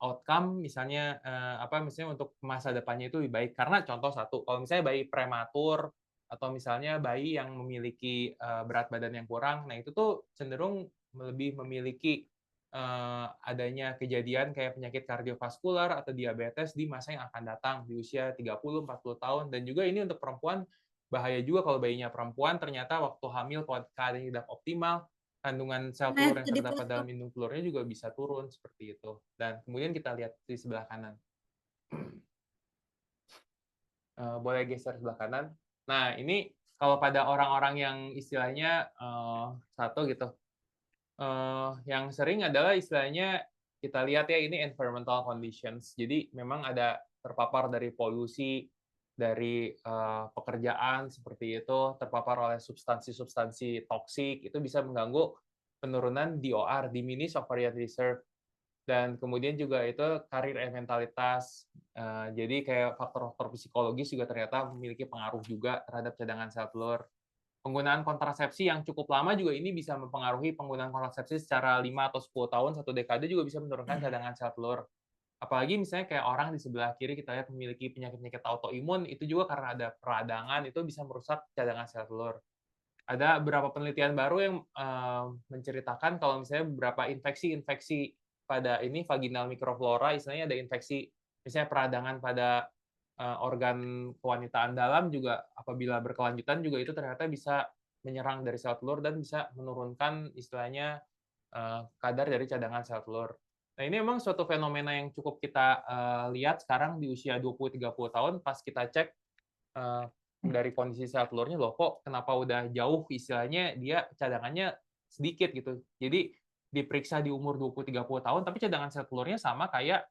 outcome misalnya misalnya untuk masa depannya itu lebih baik. Karena contoh satu, kalau misalnya bayi prematur atau misalnya bayi yang memiliki berat badan yang kurang, nah itu tuh cenderung lebih memiliki adanya kejadian kayak penyakit kardiovaskular atau diabetes di masa yang akan datang di usia 30-40 tahun. Dan juga ini untuk perempuan bahaya juga kalau bayinya perempuan ternyata waktu hamil keadaannya tidak optimal, kandungan sel telur yang terdapat dalam indung telurnya juga bisa turun seperti itu. Dan kemudian kita lihat di sebelah kanan. Boleh geser sebelah kanan. Nah, ini kalau pada orang-orang yang istilahnya satu gitu, Yang sering adalah istilahnya kita lihat ya ini environmental conditions. Jadi memang ada terpapar dari polusi, dari pekerjaan seperti itu, terpapar oleh substansi-substansi toksik, itu bisa mengganggu penurunan DOR, diminished ovarian reserve, dan kemudian juga itu karir and mentalitas. Jadi kayak faktor-faktor psikologis juga ternyata memiliki pengaruh juga terhadap cadangan sel telur. Penggunaan kontrasepsi yang cukup lama juga ini bisa mempengaruhi penggunaan kontrasepsi secara 5 atau 10 tahun, satu dekade juga bisa menurunkan cadangan sel telur. Apalagi misalnya kayak orang di sebelah kiri kita lihat memiliki penyakit-penyakit autoimun, itu juga karena ada peradangan, itu bisa merusak cadangan sel telur. Ada beberapa penelitian baru yang menceritakan kalau misalnya beberapa infeksi-infeksi pada ini vaginal microflora, istilahnya ada infeksi, misalnya peradangan pada organ kewanitaan dalam juga apabila berkelanjutan juga itu ternyata bisa menyerang dari sel telur dan bisa menurunkan istilahnya kadar dari cadangan sel telur. Nah, ini memang suatu fenomena yang cukup kita lihat sekarang di usia 20-30 tahun pas kita cek dari kondisi sel telurnya, loh kok kenapa udah jauh istilahnya dia cadangannya sedikit gitu. Jadi diperiksa di umur 20-30 tahun tapi cadangan sel telurnya sama kayak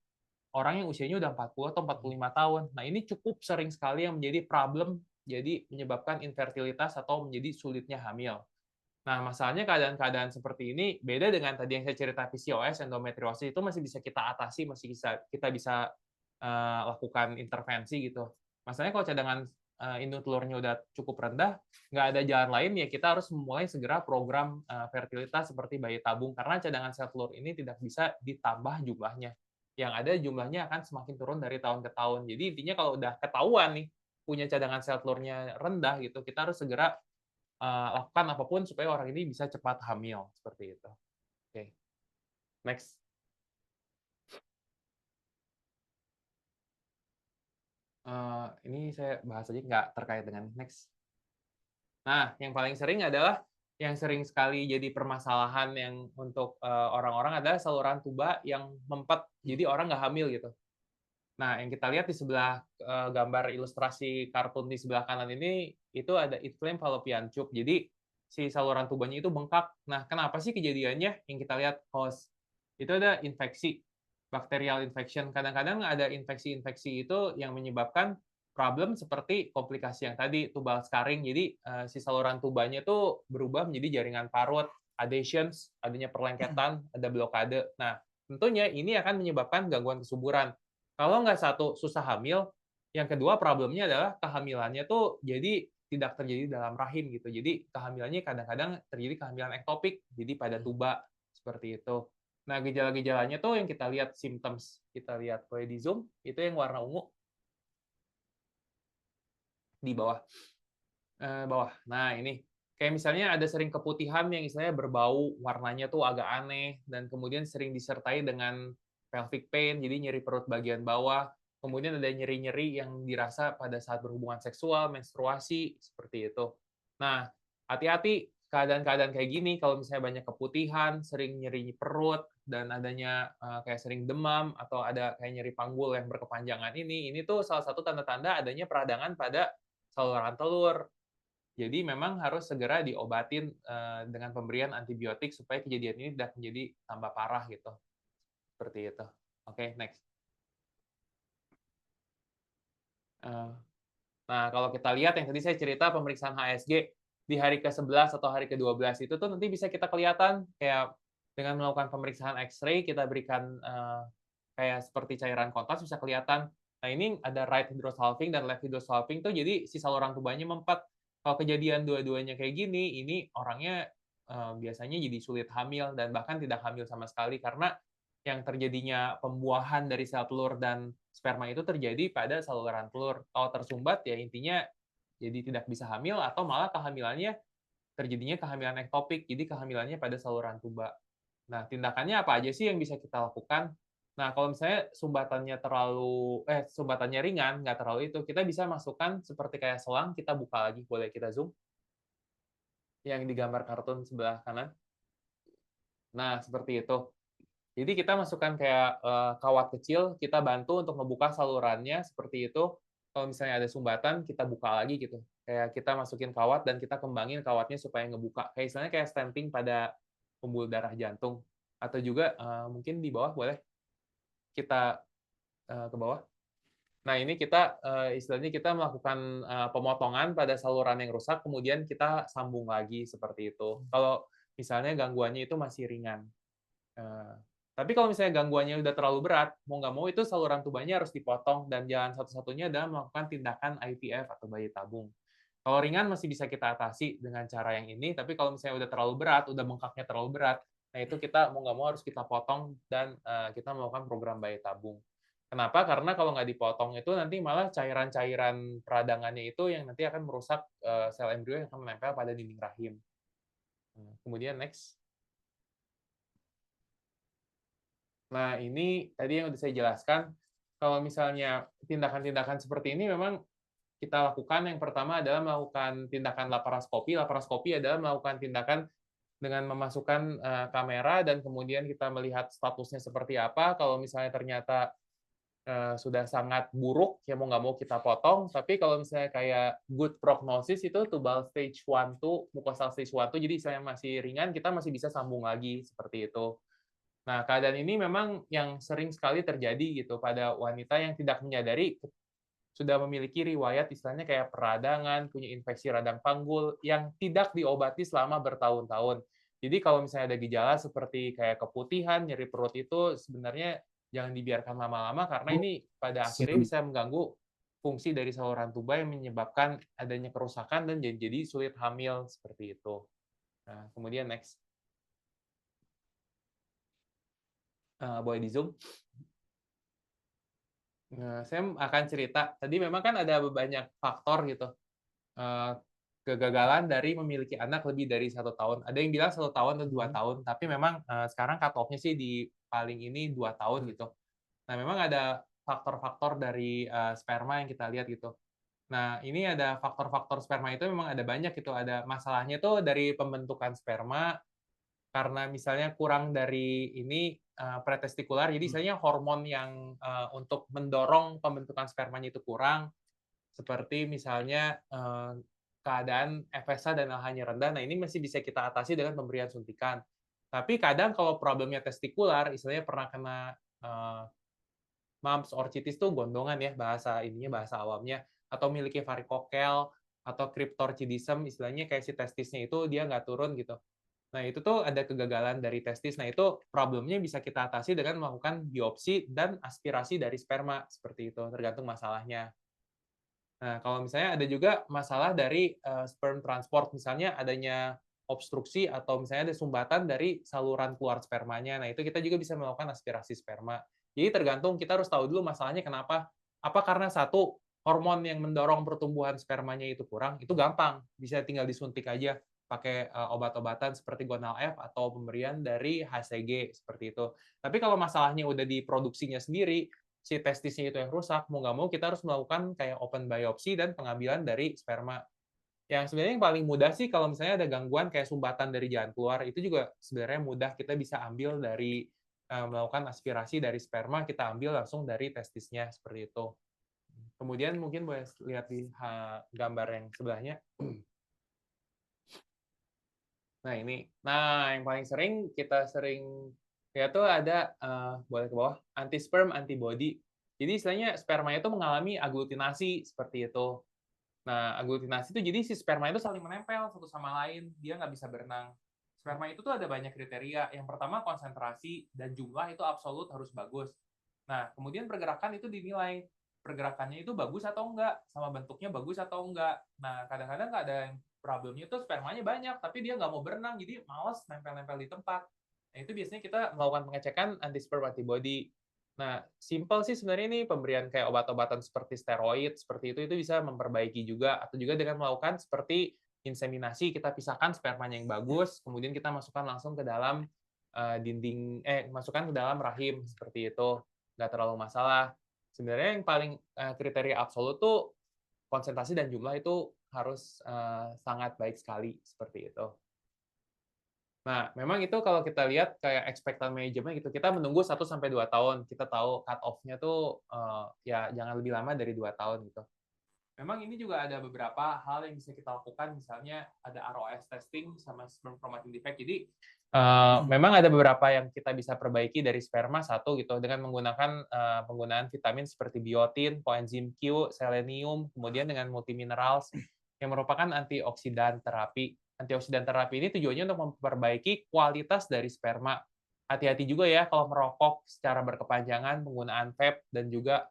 orang yang usianya udah 40 atau 45 tahun. Nah, ini cukup sering sekali yang menjadi problem, jadi menyebabkan infertilitas atau menjadi sulitnya hamil. Nah, masalahnya keadaan-keadaan seperti ini beda dengan tadi yang saya cerita PCOS, endometriosis itu masih bisa kita atasi, masih bisa kita bisa lakukan intervensi gitu. Masalahnya kalau cadangan induk telurnya udah cukup rendah, nggak ada jalan lain ya kita harus memulai segera program fertilitas seperti bayi tabung karena cadangan sel telur ini tidak bisa ditambah jumlahnya. Yang ada jumlahnya akan semakin turun dari tahun ke tahun. Jadi intinya kalau udah ketahuan nih punya cadangan sel telurnya rendah gitu, kita harus segera lakukan apapun supaya orang ini bisa cepat hamil seperti itu. Oke, next. Ini saya bahas aja nggak terkait dengan next. Nah, yang paling sering adalah yang sering sekali jadi permasalahan yang untuk orang-orang adalah saluran tuba yang mempet, jadi orang nggak hamil gitu. Nah, yang kita lihat di sebelah gambar ilustrasi kartun di sebelah kanan ini, itu ada inflamed fallopian tube. Jadi, si saluran tubanya itu bengkak. Nah, kenapa sih kejadiannya? Yang kita lihat host. Itu ada infeksi, bacterial infection. Kadang-kadang ada infeksi-infeksi itu yang menyebabkan problem seperti komplikasi yang tadi, tubal scarring. Jadi, si saluran tubanya itu berubah menjadi jaringan parut, adhesions, adanya perlengketan, ada blokade. Nah, tentunya ini akan menyebabkan gangguan kesuburan. Kalau nggak satu, susah hamil, yang kedua problemnya adalah kehamilannya tuh jadi tidak terjadi dalam rahim gitu. Jadi kehamilannya kadang-kadang terjadi kehamilan ektopik, jadi pada tuba seperti itu. Nah, gejala-gejalanya tuh yang kita lihat symptoms, kita lihat boleh di zoom, itu yang warna ungu di bawah. Bawah. Nah, ini kayak misalnya ada sering keputihan yang istilahnya berbau, warnanya tuh agak aneh dan kemudian sering disertai dengan pelvic pain, jadi nyeri perut bagian bawah. Kemudian ada nyeri-nyeri yang dirasa pada saat berhubungan seksual, menstruasi, seperti itu. Nah, hati-hati keadaan-keadaan kayak gini, kalau misalnya banyak keputihan, sering nyeri perut, dan adanya kayak sering demam, atau ada kayak nyeri panggul yang berkepanjangan ini tuh salah satu tanda-tanda adanya peradangan pada saluran telur. Jadi memang harus segera diobatin dengan pemberian antibiotik supaya kejadian ini tidak menjadi tambah parah gitu. Seperti itu. Oke, next. Nah, kalau kita lihat yang tadi saya cerita pemeriksaan HSG di hari ke-11 atau hari ke-12 itu tuh nanti bisa kita kelihatan kayak dengan melakukan pemeriksaan X-ray kita berikan kayak seperti cairan kontas bisa kelihatan. Nah, ini ada right hydrosalping dan left hydrosalping tuh jadi si saluran tubanya mempet. Kalau kejadian dua-duanya kayak gini, ini orangnya biasanya jadi sulit hamil dan bahkan tidak hamil sama sekali karena yang terjadinya pembuahan dari sel telur dan sperma itu terjadi pada saluran telur. Kalau tersumbat ya intinya jadi tidak bisa hamil atau malah kehamilannya terjadinya kehamilan ektopik, jadi kehamilannya pada saluran tuba. Nah, tindakannya apa aja sih yang bisa kita lakukan? Nah, kalau misalnya sumbatannya ringan, nggak terlalu itu, kita bisa masukkan seperti kayak selang, kita buka lagi, boleh kita zoom, yang digambar kartun sebelah kanan. Nah, seperti itu. Jadi kita masukkan kayak kawat kecil, kita bantu untuk membuka salurannya seperti itu. Kalau misalnya ada sumbatan, kita buka lagi gitu. Kayak kita masukin kawat dan kita kembangin kawatnya supaya ngebuka. Kayak istilahnya kayak stamping pada pembuluh darah jantung. Atau juga mungkin di bawah boleh kita ke bawah. Nah, ini kita istilahnya kita melakukan pemotongan pada saluran yang rusak, kemudian kita sambung lagi seperti itu. Kalau misalnya gangguannya itu masih ringan. Eh, tapi kalau misalnya gangguannya udah terlalu berat, mau nggak mau itu saluran tubaynya harus dipotong dan jalan satu-satunya adalah melakukan tindakan IVF atau bayi tabung. Kalau ringan masih bisa kita atasi dengan cara yang ini, tapi kalau misalnya udah terlalu berat, udah bengkaknya terlalu berat, nah itu kita mau nggak mau harus kita potong dan kita melakukan program bayi tabung. Kenapa? Karena kalau nggak dipotong itu nanti malah cairan-cairan peradangannya itu yang nanti akan merusak sel embrio yang akan menempel pada dinding rahim. Kemudian next. Nah, ini tadi yang sudah saya jelaskan. Kalau misalnya tindakan-tindakan seperti ini memang kita lakukan, yang pertama adalah melakukan tindakan laparoskopi. Laparoskopi adalah melakukan tindakan dengan memasukkan kamera dan kemudian kita melihat statusnya seperti apa. Kalau misalnya ternyata sudah sangat buruk, ya mau nggak mau kita potong. Tapi kalau misalnya kayak good prognosis itu tubal stage 1 to mucosal stage 1, jadi misalnya masih ringan, kita masih bisa sambung lagi seperti itu. Nah, keadaan ini memang yang sering sekali terjadi gitu pada wanita yang tidak menyadari sudah memiliki riwayat istilahnya kayak peradangan, punya infeksi radang panggul yang tidak diobati selama bertahun-tahun. Jadi kalau misalnya ada gejala seperti kayak keputihan, nyeri perut itu sebenarnya jangan dibiarkan lama-lama karena ini pada akhirnya bisa mengganggu fungsi dari saluran tuba yang menyebabkan adanya kerusakan dan jadi sulit hamil seperti itu. Nah, kemudian next. Boleh di zoom. Nah, saya akan cerita. Tadi memang kan ada banyak faktor gitu. Kegagalan dari memiliki anak lebih dari 1 tahun. Ada yang bilang 1 tahun atau 2 tahun, tapi memang sekarang cut off-nya sih di paling ini 2 tahun gitu. Nah, memang ada faktor-faktor dari sperma yang kita lihat gitu. Nah, ini ada faktor-faktor sperma itu memang ada banyak gitu. Ada masalahnya tuh dari pembentukan sperma, karena misalnya kurang dari ini pretestikular, jadi misalnya hormon yang untuk mendorong pembentukan spermanya itu kurang, seperti misalnya keadaan FSH dan LH-nya rendah. Nah, ini masih bisa kita atasi dengan pemberian suntikan. Tapi kadang kalau problemnya testikular, istilahnya pernah kena mumps orchitis tuh gondongan ya bahasa ininya, bahasa awamnya, atau memiliki varikokel atau cryptorchidism, istilahnya kayak si testisnya itu dia nggak turun gitu. Nah, itu tuh ada kegagalan dari testis. Nah, itu problemnya bisa kita atasi dengan melakukan biopsi dan aspirasi dari sperma, seperti itu, tergantung masalahnya. Nah, kalau misalnya ada juga masalah dari sperm transport, misalnya adanya obstruksi atau misalnya ada sumbatan dari saluran keluar spermanya. Nah, itu kita juga bisa melakukan aspirasi sperma. Jadi tergantung, kita harus tahu dulu masalahnya kenapa. Apa karena satu, hormon yang mendorong pertumbuhan spermanya itu kurang, itu gampang, bisa tinggal disuntik aja pakai obat-obatan seperti Gonal F atau pemberian dari HCG seperti itu. Tapi kalau masalahnya udah di produksinya sendiri, si testisnya itu yang rusak, mau nggak mau kita harus melakukan kayak open biopsi dan pengambilan dari sperma. Yang sebenarnya yang paling mudah sih kalau misalnya ada gangguan kayak sumbatan dari jalan keluar, itu juga sebenarnya mudah, kita bisa ambil dari melakukan aspirasi dari sperma, kita ambil langsung dari testisnya seperti itu. Kemudian mungkin boleh lihat di gambar yang sebelahnya. Nah, ini. Nah, yang paling sering kita sering lihat tuh ada boleh ke bawah, anti-sperm antibody. Jadi istilahnya sperma itu mengalami aglutinasi seperti itu. Nah, aglutinasi itu jadi si sperma itu saling menempel satu sama lain, dia nggak bisa berenang. Sperma itu tuh ada banyak kriteria. Yang pertama konsentrasi dan jumlah itu absolut harus bagus. Nah, kemudian pergerakan itu dinilai. Pergerakannya itu bagus atau enggak, sama bentuknya bagus atau enggak. Nah, kadang-kadang nggak ada yang problemnya itu spermanya banyak, tapi dia nggak mau berenang, jadi males nempel-nempel di tempat. Nah, itu biasanya kita melakukan pengecekan anti-sperm antibody. Nah, simple sih sebenarnya ini pemberian kayak obat-obatan seperti steroid, seperti itu bisa memperbaiki juga, atau juga dengan melakukan seperti inseminasi, kita pisahkan spermanya yang bagus, kemudian kita masukkan langsung ke dalam masukkan ke dalam rahim, seperti itu. Nggak terlalu masalah. Sebenarnya yang paling kriteria absolut tuh konsentrasi dan jumlah itu harus sangat baik sekali seperti itu. Nah, memang itu kalau kita lihat kayak expected management gitu, kita menunggu 1 sampai 2 tahun. Kita tahu cut off-nya tuh ya jangan lebih lama dari 2 tahun gitu. Memang ini juga ada beberapa hal yang bisa kita lakukan, misalnya ada ROS testing sama sperm chromatin defect. Jadi memang ada beberapa yang kita bisa perbaiki dari sperma satu gitu dengan menggunakan penggunaan vitamin seperti biotin, coenzim Q, selenium, kemudian dengan multiminerals yang merupakan antioksidan terapi. Antioksidan terapi ini tujuannya untuk memperbaiki kualitas dari sperma. Hati-hati juga ya kalau merokok secara berkepanjangan, penggunaan vape dan juga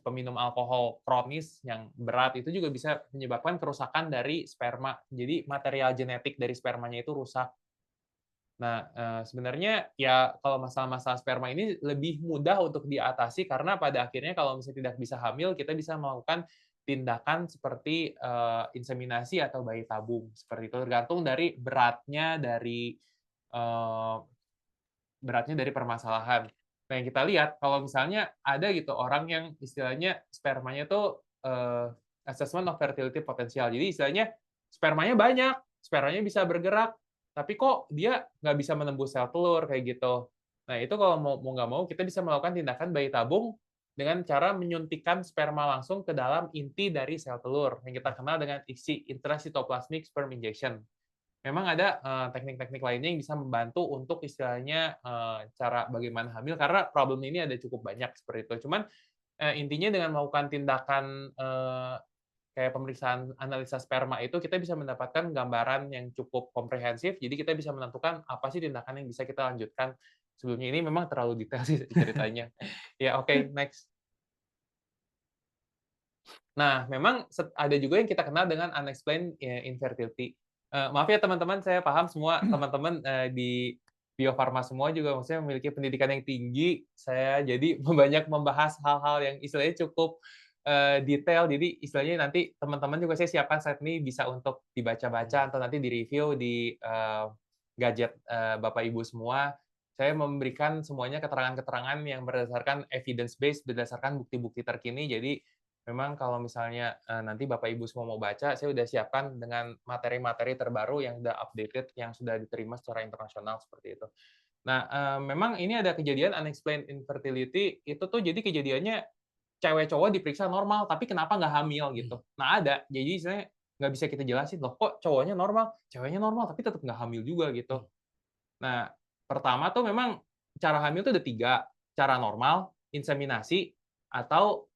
peminum alkohol kronis yang berat itu juga bisa menyebabkan kerusakan dari sperma. Jadi material genetik dari spermanya itu rusak. Nah, sebenarnya ya kalau masalah-masalah sperma ini lebih mudah untuk diatasi karena pada akhirnya kalau misalnya tidak bisa hamil, kita bisa melakukan tindakan seperti, inseminasi atau bayi tabung, seperti itu. Tergantung dari eee, beratnya dari permasalahan. Nah, yang kita lihat kalau misalnya ada gitu orang yang istilahnya spermanya tuh, assessment of fertility potential. Jadi istilahnya spermanya banyak, spermanya bisa bergerak, tapi kok dia nggak bisa menembus sel telur, kayak gitu. Nah, itu kalau mau mau nggak mau kita bisa melakukan tindakan bayi tabung dengan cara menyuntikkan sperma langsung ke dalam inti dari sel telur, yang kita kenal dengan intracytoplasmic sperm injection. Memang ada, teknik-teknik lainnya yang bisa membantu untuk istilahnya, cara bagaimana hamil, karena problem ini ada cukup banyak seperti itu. Cuman, intinya dengan melakukan tindakan, kayak pemeriksaan analisa sperma itu, kita bisa mendapatkan gambaran yang cukup komprehensif, jadi kita bisa menentukan apa sih tindakan yang bisa kita lanjutkan. Sebelumnya ini memang terlalu detail sih ceritanya. Ya, oke, next. Nah, memang ada juga yang kita kenal dengan unexplained infertility. Maaf ya teman-teman, saya paham semua teman-teman di Bio Farma semua juga maksudnya memiliki pendidikan yang tinggi. Saya jadi banyak membahas hal-hal yang istilahnya cukup detail. Jadi istilahnya nanti teman-teman juga saya siapkan slide ini bisa untuk dibaca-baca atau nanti di-review di gadget Bapak Ibu semua. Saya memberikan semuanya keterangan-keterangan yang berdasarkan evidence based, berdasarkan bukti-bukti terkini. Jadi memang kalau misalnya, nanti Bapak Ibu semua mau baca, saya udah siapkan dengan materi-materi terbaru yang udah updated, yang sudah diterima secara internasional, seperti itu. Nah, memang ini ada kejadian unexplained infertility, itu tuh jadi kejadiannya cewek cowok diperiksa normal, tapi kenapa nggak hamil gitu. Nah ada, jadi istilahnya nggak bisa kita jelasin, "Loh kok cowoknya normal, ceweknya normal, tapi tetap nggak hamil juga?" Gitu. Nah, pertama tuh memang cara hamil tuh ada 3, cara normal, inseminasi, atau,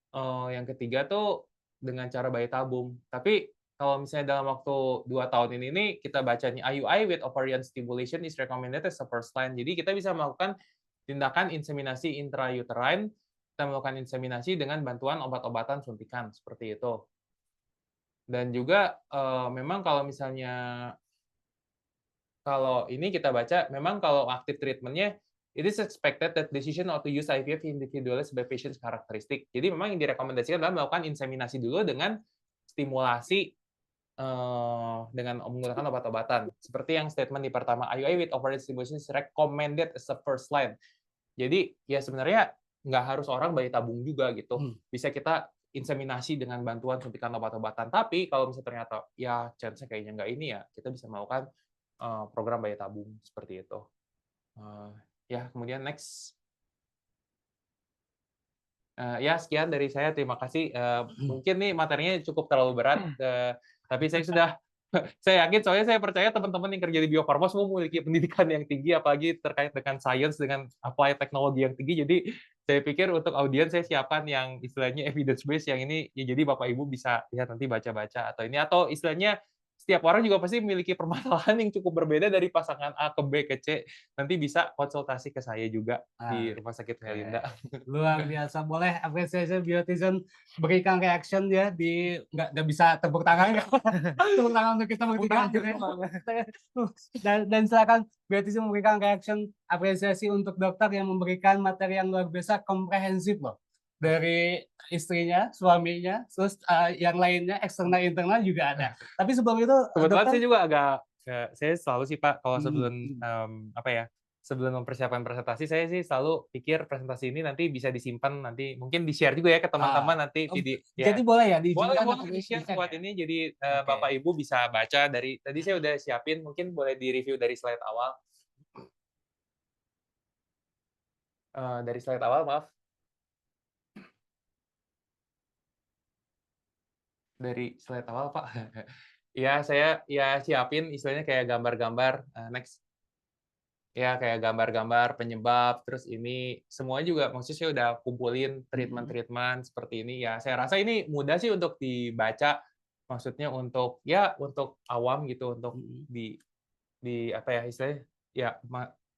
yang ketiga tuh dengan cara bayi tabung. Tapi kalau misalnya dalam waktu 2 tahun ini nih, kita baca nih, IUI with ovarian stimulation is recommended as a first line. Jadi kita bisa melakukan tindakan inseminasi intrauterine, kita melakukan inseminasi dengan bantuan obat-obatan suntikan, seperti itu. Dan juga, memang kalau misalnya kalau ini kita baca, memang kalau active treatment-nya, it is expected that decision how to use IVF individualized by patient's characteristic. Jadi memang yang direkomendasikan adalah melakukan inseminasi dulu dengan stimulasi, dengan menggunakan obat-obatan. Seperti yang statement di pertama, IUI with ovarian stimulation is recommended as a first line. Jadi, ya sebenarnya nggak harus orang bayi tabung juga gitu. Bisa kita inseminasi dengan bantuan suntikan obat-obatan. Tapi kalau misalnya ternyata ya chance-nya kayaknya nggak ini ya, kita bisa melakukan program bayi tabung seperti itu. Ya, kemudian next. Ya sekian dari saya, terima kasih. Mungkin nih materinya cukup terlalu berat, tapi saya sudah saya yakin soalnya saya percaya teman-teman yang kerja di Bio Farma semua memiliki pendidikan yang tinggi, apalagi terkait dengan science, dengan applied teknologi yang tinggi. Jadi saya pikir untuk audiens saya siapkan yang istilahnya evidence based yang ini, ya jadi Bapak Ibu bisa ya nanti baca-baca atau ini, atau istilahnya setiap orang juga pasti memiliki permasalahan yang cukup berbeda dari pasangan A ke B ke C. Nanti bisa konsultasi ke saya juga di Rumah Sakit Melinda. Luar biasa, boleh apresiasi Biotizen berikan reaction ya di nggak bisa tepuk tangan ya. Tepuk tangan untuk kita bertiga dan silakan Biotizen memberikan reaction apresiasi untuk dokter yang memberikan materi yang luar biasa komprehensif loh, dari istrinya, suaminya, terus yang lainnya eksternal internal juga ada. Tapi sebelum itu Kebetulan dokter, saya juga saya selalu sih Pak, kalau sebelum apa ya, sebelum mempersiapkan presentasi, saya sih selalu pikir presentasi ini nanti bisa disimpan, nanti mungkin di-share juga ya ke teman-teman nanti jadi ya. boleh ya Boleh diizinkan boleh di-share buat ya? ini, jadi Oke. Bapak Ibu bisa baca dari tadi saya udah siapin, mungkin boleh di-review dari slide awal. Dari slide awal, maaf. dari slide awal, Pak. Ya, saya ya siapin istilahnya kayak gambar-gambar, next. Ya, kayak gambar-gambar penyebab, terus ini semuanya juga maksudnya saya udah kumpulin treatment-treatment seperti ini. Ya, saya rasa ini mudah sih untuk dibaca, maksudnya untuk ya untuk awam gitu, untuk apa ya istilahnya, ya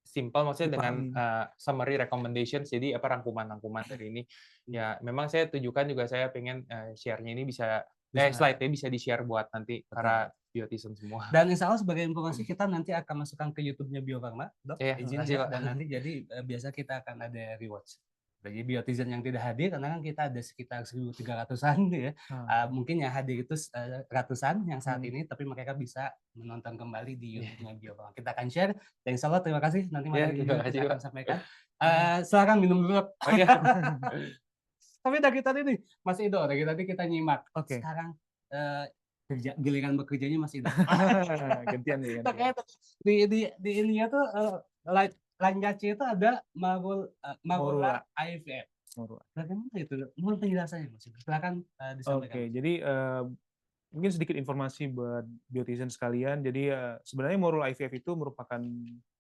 simple maksudnya dengan Dipahami. summary recommendations, jadi apa rangkuman-rangkuman dari ini. Ya, memang saya tujukan juga saya pengen share-nya ini bisa slide-nya bisa di-share buat nanti para biotisan semua. Dan insya Allah sebagai informasi kita nanti akan masukkan ke YouTube-nya Bio Farma, Dok. Iya, Izin makasih, ya. Pak. Dan nanti jadi biasa kita akan ada rewards. Bagi biotizen yang tidak hadir, karena kan kita ada sekitar 1.300-an ya. Mungkin yang hadir itu ratusan yang saat ini, tapi mereka bisa menonton kembali di YouTube-nya Bio Farma. Kita akan share. Dan insya Allah terima kasih. Nanti Iya, materi terima juga kasih, kita akan Pak. sampaikan. Silakan minum dulu. Dok. Oh iya. Tapi dari tadi nih, Mas Ido, dari tadi kita nyimak. Oke. Sekarang giliran bekerjanya Mas Ido. Gantian ya. Nah, kayak di ininya tuh Lancaci itu ada Marula IVF. Bagaimana itu? Mohon penjelasannya Mas. Silakan disampaikan. Oke, jadi mungkin sedikit informasi buat biotizen sekalian. Jadi sebenarnya Morula IVF itu merupakan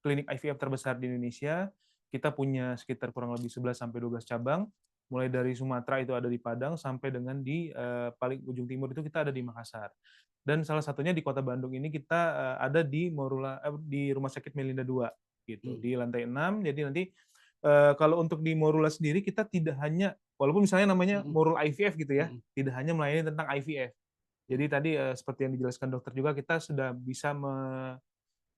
klinik IVF terbesar di Indonesia. Kita punya sekitar kurang lebih 11 sampai 12 cabang. Mulai dari Sumatera itu ada di Padang sampai dengan di paling ujung timur itu kita ada di Makassar. Dan salah satunya di Kota Bandung ini kita ada di di Rumah Sakit Melinda 2 gitu, di lantai 6. Jadi nanti kalau untuk di Morula sendiri kita tidak hanya walaupun misalnya namanya Morula IVF gitu ya, tidak hanya melayani tentang IVF. Jadi tadi seperti yang dijelaskan dokter juga kita sudah bisa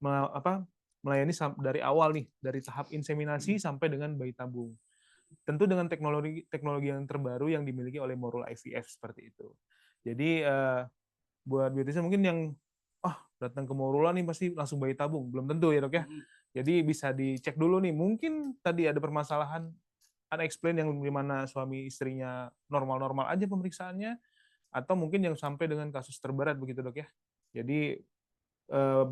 melayani dari awal nih, dari tahap inseminasi sampai dengan bayi tabung. Tentu dengan teknologi yang terbaru yang dimiliki oleh Morula IVF seperti itu. Jadi buat biotisan mungkin yang datang ke Morula nih pasti langsung bayi tabung, belum tentu ya dok ya. Jadi bisa dicek dulu nih, mungkin tadi ada permasalahan unexplained yang dimana suami istrinya normal-normal aja pemeriksaannya, atau mungkin yang sampai dengan kasus terberat begitu dok ya. Jadi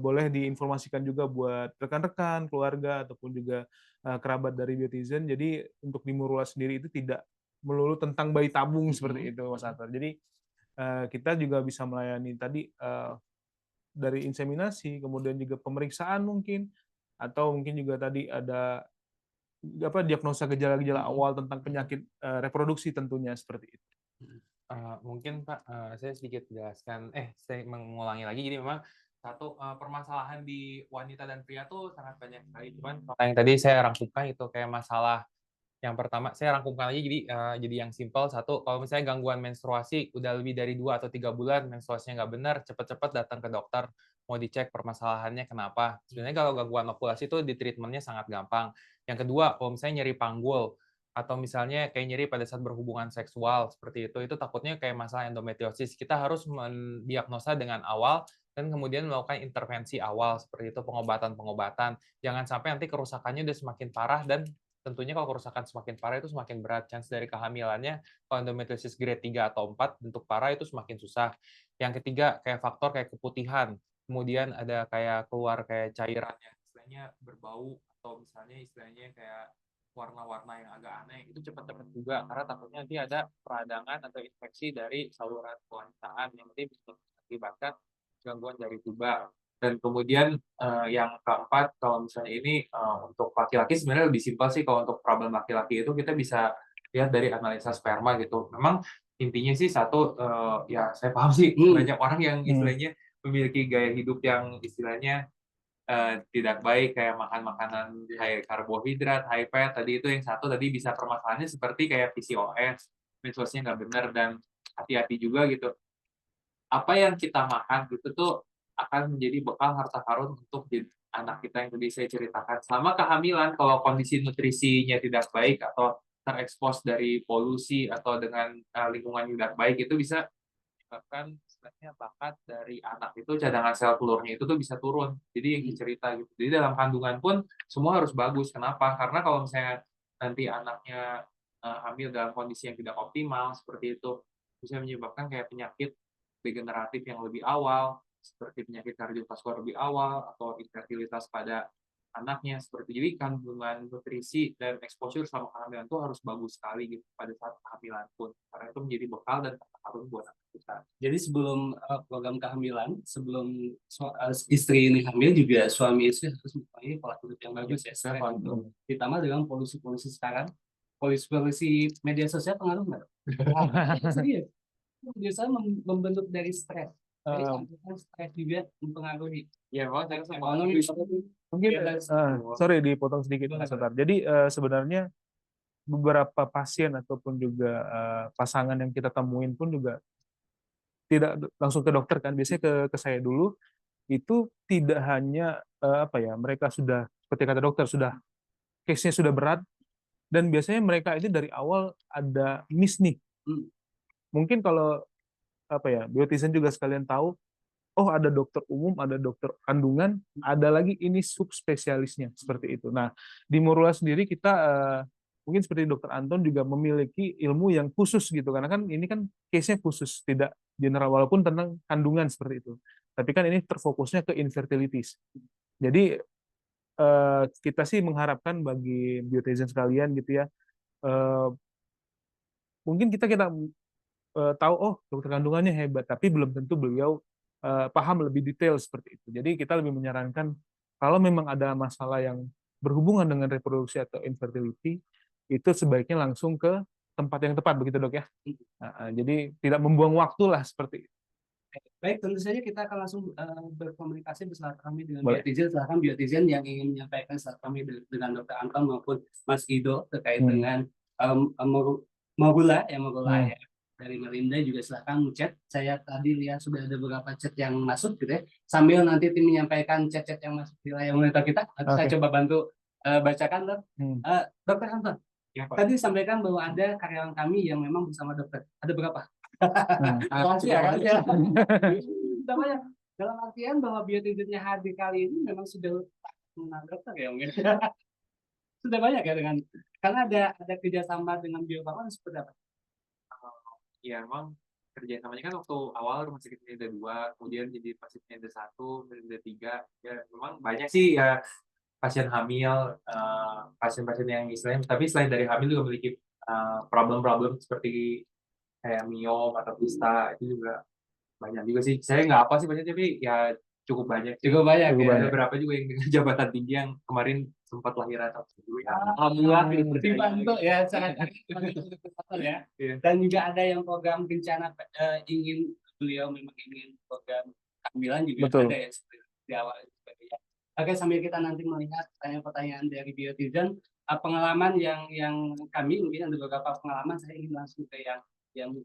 boleh diinformasikan juga buat rekan-rekan, keluarga, ataupun juga kerabat dari biotizen. Jadi untuk di Morula sendiri itu tidak melulu tentang bayi tabung seperti itu Mas Atar. Jadi kita juga bisa melayani tadi dari inseminasi, kemudian juga pemeriksaan mungkin, atau mungkin juga tadi ada diagnosa gejala-gejala awal tentang penyakit reproduksi tentunya seperti itu. Mungkin Pak, saya sedikit jelaskan, saya mengulangi lagi. Jadi memang satu permasalahan di wanita dan pria tuh sangat banyak sekali. Cuman yang tadi saya rangkumkan itu kayak masalah yang pertama, saya rangkumkan lagi jadi yang simpel. Satu, kalau misalnya gangguan menstruasi udah lebih dari 2 atau 3 bulan menstruasinya nggak benar, cepat-cepat datang ke dokter, mau dicek permasalahannya kenapa. Sebenarnya kalau gangguan ovulasi itu di treatmentnya sangat gampang. Yang kedua, kalau misalnya nyeri panggul, atau misalnya kayak nyeri pada saat berhubungan seksual, seperti itu takutnya kayak masalah endometriosis. Kita harus mendiagnosa dengan awal, dan kemudian melakukan intervensi awal, seperti itu pengobatan-pengobatan. Jangan sampai nanti kerusakannya udah semakin parah, dan tentunya kalau kerusakan semakin parah itu semakin berat. Chance dari kehamilannya, kalau endometriosis grade 3 atau 4, bentuk parah itu semakin susah. Yang ketiga, kayak faktor kayak keputihan. Kemudian ada kayak keluar kayak cairan yang istilahnya berbau, atau misalnya istilahnya kayak warna-warna yang agak aneh. Itu cepat-cepat juga, karena takutnya nanti ada peradangan atau infeksi dari saluran kewanitaan yang nanti bisa mengakibatkan gangguan dari tuba. Dan kemudian yang keempat, kalau misalnya ini untuk laki-laki sebenarnya lebih simpel sih. Kalau untuk problem laki-laki itu kita bisa lihat dari analisa sperma gitu. Memang intinya sih satu, ya saya paham sih banyak orang yang istilahnya memiliki gaya hidup yang istilahnya tidak baik, kayak makan makanan high karbohidrat, high fat. Tadi itu yang satu tadi bisa permasalahannya seperti kayak PCOS, menstruasinya nggak benar, dan hati-hati juga gitu. Apa yang kita makan gitu tuh akan menjadi bekal harta karun untuk anak kita yang tadi saya ceritakan. Selama kehamilan, kalau kondisi nutrisinya tidak baik atau terekspos dari polusi atau dengan lingkungan yang tidak baik, itu bisa menyebabkan sebenarnya bakat dari anak itu, cadangan sel telurnya itu tuh bisa turun. Jadi yang cerita gitu. Jadi dalam kandungan pun semua harus bagus. Kenapa? Karena kalau misalnya nanti anaknya hamil dalam kondisi yang tidak optimal seperti itu, bisa menyebabkan kayak penyakit degeneratif yang lebih awal, seperti penyakit kardiovaskular lebih awal, atau infertilitas pada anaknya seperti jadi kandungan nutrisi dan exposure sama kehamilan itu harus bagus sekali gitu pada saat kehamilan pun karena itu menjadi bekal dan pengaruh buat anak kita. Jadi sebelum program kehamilan, sebelum istri ini hamil juga suami istri harus mempunyai pola hidup yang bagus ya. Ditambah dengan polusi-polusi sekarang, polusi media sosial pengaruh nggak? Serius, biasanya membentuk dari stres. Jadi stres juga mempengaruhi. Ya, memang saya Ekonomi. Mungkin sorry dipotong sedikit sebentar. Jadi sebenarnya beberapa pasien ataupun juga pasangan yang kita temuin pun juga tidak langsung ke dokter kan, biasanya ke saya dulu. Itu tidak hanya apa ya, mereka sudah seperti kata dokter sudah case-nya sudah berat, dan biasanya mereka ini dari awal ada miss nih. Mungkin kalau apa ya, biotizen juga sekalian tahu, oh ada dokter umum, ada dokter kandungan, ada lagi ini subspesialisnya seperti itu. Nah, di Morula sendiri kita mungkin seperti dokter Anton juga memiliki ilmu yang khusus gitu, karena kan ini kan case-nya khusus, tidak general walaupun tentang kandungan seperti itu. Tapi kan ini terfokusnya ke infertilities. Jadi kita sih mengharapkan bagi biotizen sekalian gitu ya, mungkin kita tahu oh dokter kandungannya hebat, tapi belum tentu beliau paham lebih detail seperti itu. Jadi kita lebih menyarankan kalau memang ada masalah yang berhubungan dengan reproduksi atau infertility, itu sebaiknya langsung ke tempat yang tepat begitu dok ya. Jadi tidak membuang waktu lah seperti itu. Baik, tentu saja kita akan langsung berkomunikasi bersama kami dengan biotizen. Silakan biotizen yang ingin menyampaikan saat kami dengan Dr. Anton maupun Mas Ido terkait dengan Morula ya dari Melinda juga silahkan chat. Saya tadi lihat sudah ada beberapa chat yang masuk gitu ya. Sambil nanti tim menyampaikan chat-chat yang masuk di layar monitor kita, saya coba bantu bacakan dok. Dokter Anton, ya, tadi disampaikan bahwa ada karyawan kami yang memang bersama dokter. Ada berapa? Sudah banyak. Dalam artian bahwa biotizennya hadir kali ini memang sudah mengenal dokter ya mungkin. Sudah banyak ya dengan karena ada kerjasama dengan Bio Farma seperti apa? Ya memang kerjasamanya kan waktu awal rumah sakit Melinda 2, kemudian jadi pasien Melinda 1, Melinda 3, ya memang banyak sih ya pasien hamil, pasien-pasien yang istilahnya, tapi selain dari hamil juga memiliki problem-problem seperti kayak miom atau kista, itu juga banyak juga sih. Saya nggak apa sih banyak, tapi ya cukup banyak. Cukup banyak. Ada beberapa juga yang dengan jabatan tinggi yang kemarin sempat lahiran dulu ya. Alhamdulillah dibantu ya sangat ya. Dan juga ada yang program bencana ingin beliau memang ingin program kehamilan juga betul. Ada ya seperti di awal sebagainya. Oke, sambil kita nanti melihat pertanyaan-pertanyaan dari biotizen, pengalaman yang kami mungkin ada beberapa pengalaman, saya ingin langsung ke yang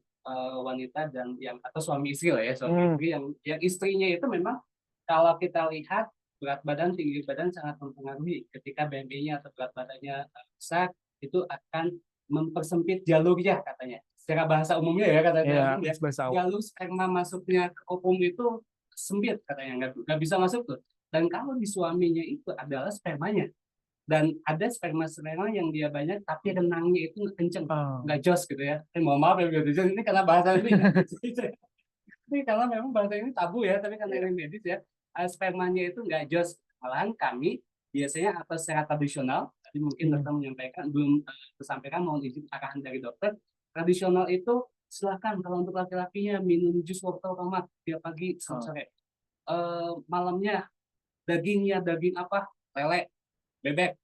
wanita dan yang atau suami istri lah ya, suami istri yang istrinya itu memang kalau kita lihat berat badan, tinggi badan sangat mempengaruhi. Ketika BMI-nya atau berat badannya besar, itu akan mempersempit jalurnya katanya. Secara bahasa umumnya ya katanya. Ya, jalur sperma masuknya ke ovum itu sempit katanya, nggak bisa masuk tuh. Dan kalau di suaminya itu adalah spermanya. Dan ada sperma yang dia banyak, tapi renangnya itu kenceng, nggak jos gitu ya. Mohon maaf ya, ini karena bahasa ini. Ini karena memang bahasa ini tabu ya, tapi karena ini medis ya. Spermanya itu nggak jos. Malahan kami biasanya atau secara tradisional, tadi mungkin dokter menyampaikan, belum tersampaikan, mohon izin arahan dari dokter, tradisional itu silakan kalau untuk laki-lakinya minum jus wortel tomat tiap pagi sore. Malamnya dagingnya daging apa? Lele, bebek.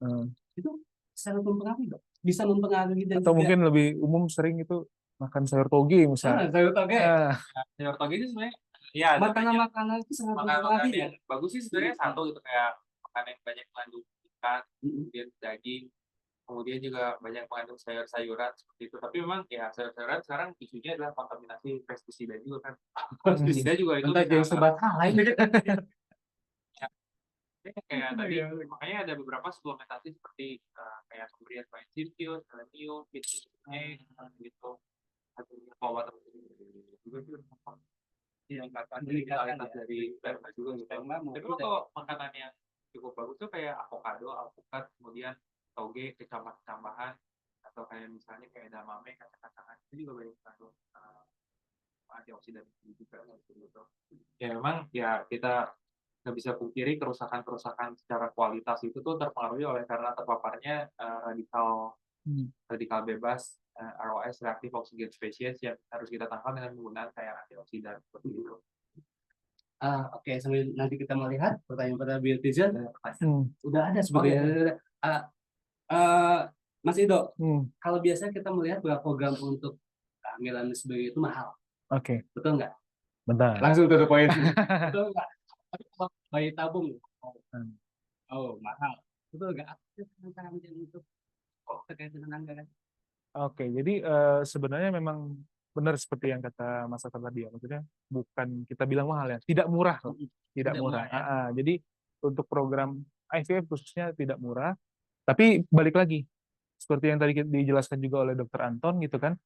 Itu sangat mempengaruhi dok. Bisa mempengaruhi dan atau juga, mungkin lebih umum sering itu makan sayur toge misalnya. Sayur toge. Sayur toge itu sebenarnya ya makanan itu sangat makanan yang bagus sih sebenarnya satu itu kayak makanan yang banyak mengandung ikan, kemudian daging, kemudian juga banyak mengandung sayur-sayuran seperti itu. Tapi memang ya sayur-sayuran sekarang isunya adalah kontaminasi pestisida juga kan. Pestisida juga itu jadi sebat lain. Kayak tadi makanya ada beberapa suplementasi seperti kayak pemberian vitamin C, selenium, vitamin E gitu. Power juga peningkatan dari sperma juga gitu. Tapi kalau makanan yang cukup bagus tuh kayak avocado, alpukat, kemudian toge, kecambah-kecambahan, atau kayak misalnya kayak edamame, kacang-kacangan, itu juga banyak mengandung antioksidan juga gitu. Ya memang ya kita nggak bisa pungkiri kerusakan-kerusakan secara kualitas itu tuh terpengaruhi oleh karena terpaparnya radikal bebas ROS reactive oxygen species yang harus kita tangkal dengan menggunakan kayak antioksidan seperti itu. Oke, sambil nanti kita melihat pertanyaan biotizen, udah ada sebenarnya. Mas Ido, kalau biasanya kita melihat bahwa program untuk kehamilan sebagai itu mahal, Oke, betul nggak? bentar. Langsung to the point. Betul nggak? Tapi kalau bayi tabung, mahal. Betul nggak? Apa sih tantangan untuk terkait dengan anggaran? Oke, jadi sebenarnya memang benar seperti yang kata Mas Atta tadi ya, maksudnya bukan kita bilang mahal ya, tidak murah loh, tidak murah. Ya? Jadi untuk program IVF khususnya tidak murah, tapi balik lagi seperti yang tadi dijelaskan juga oleh Dokter Anton gitu kan,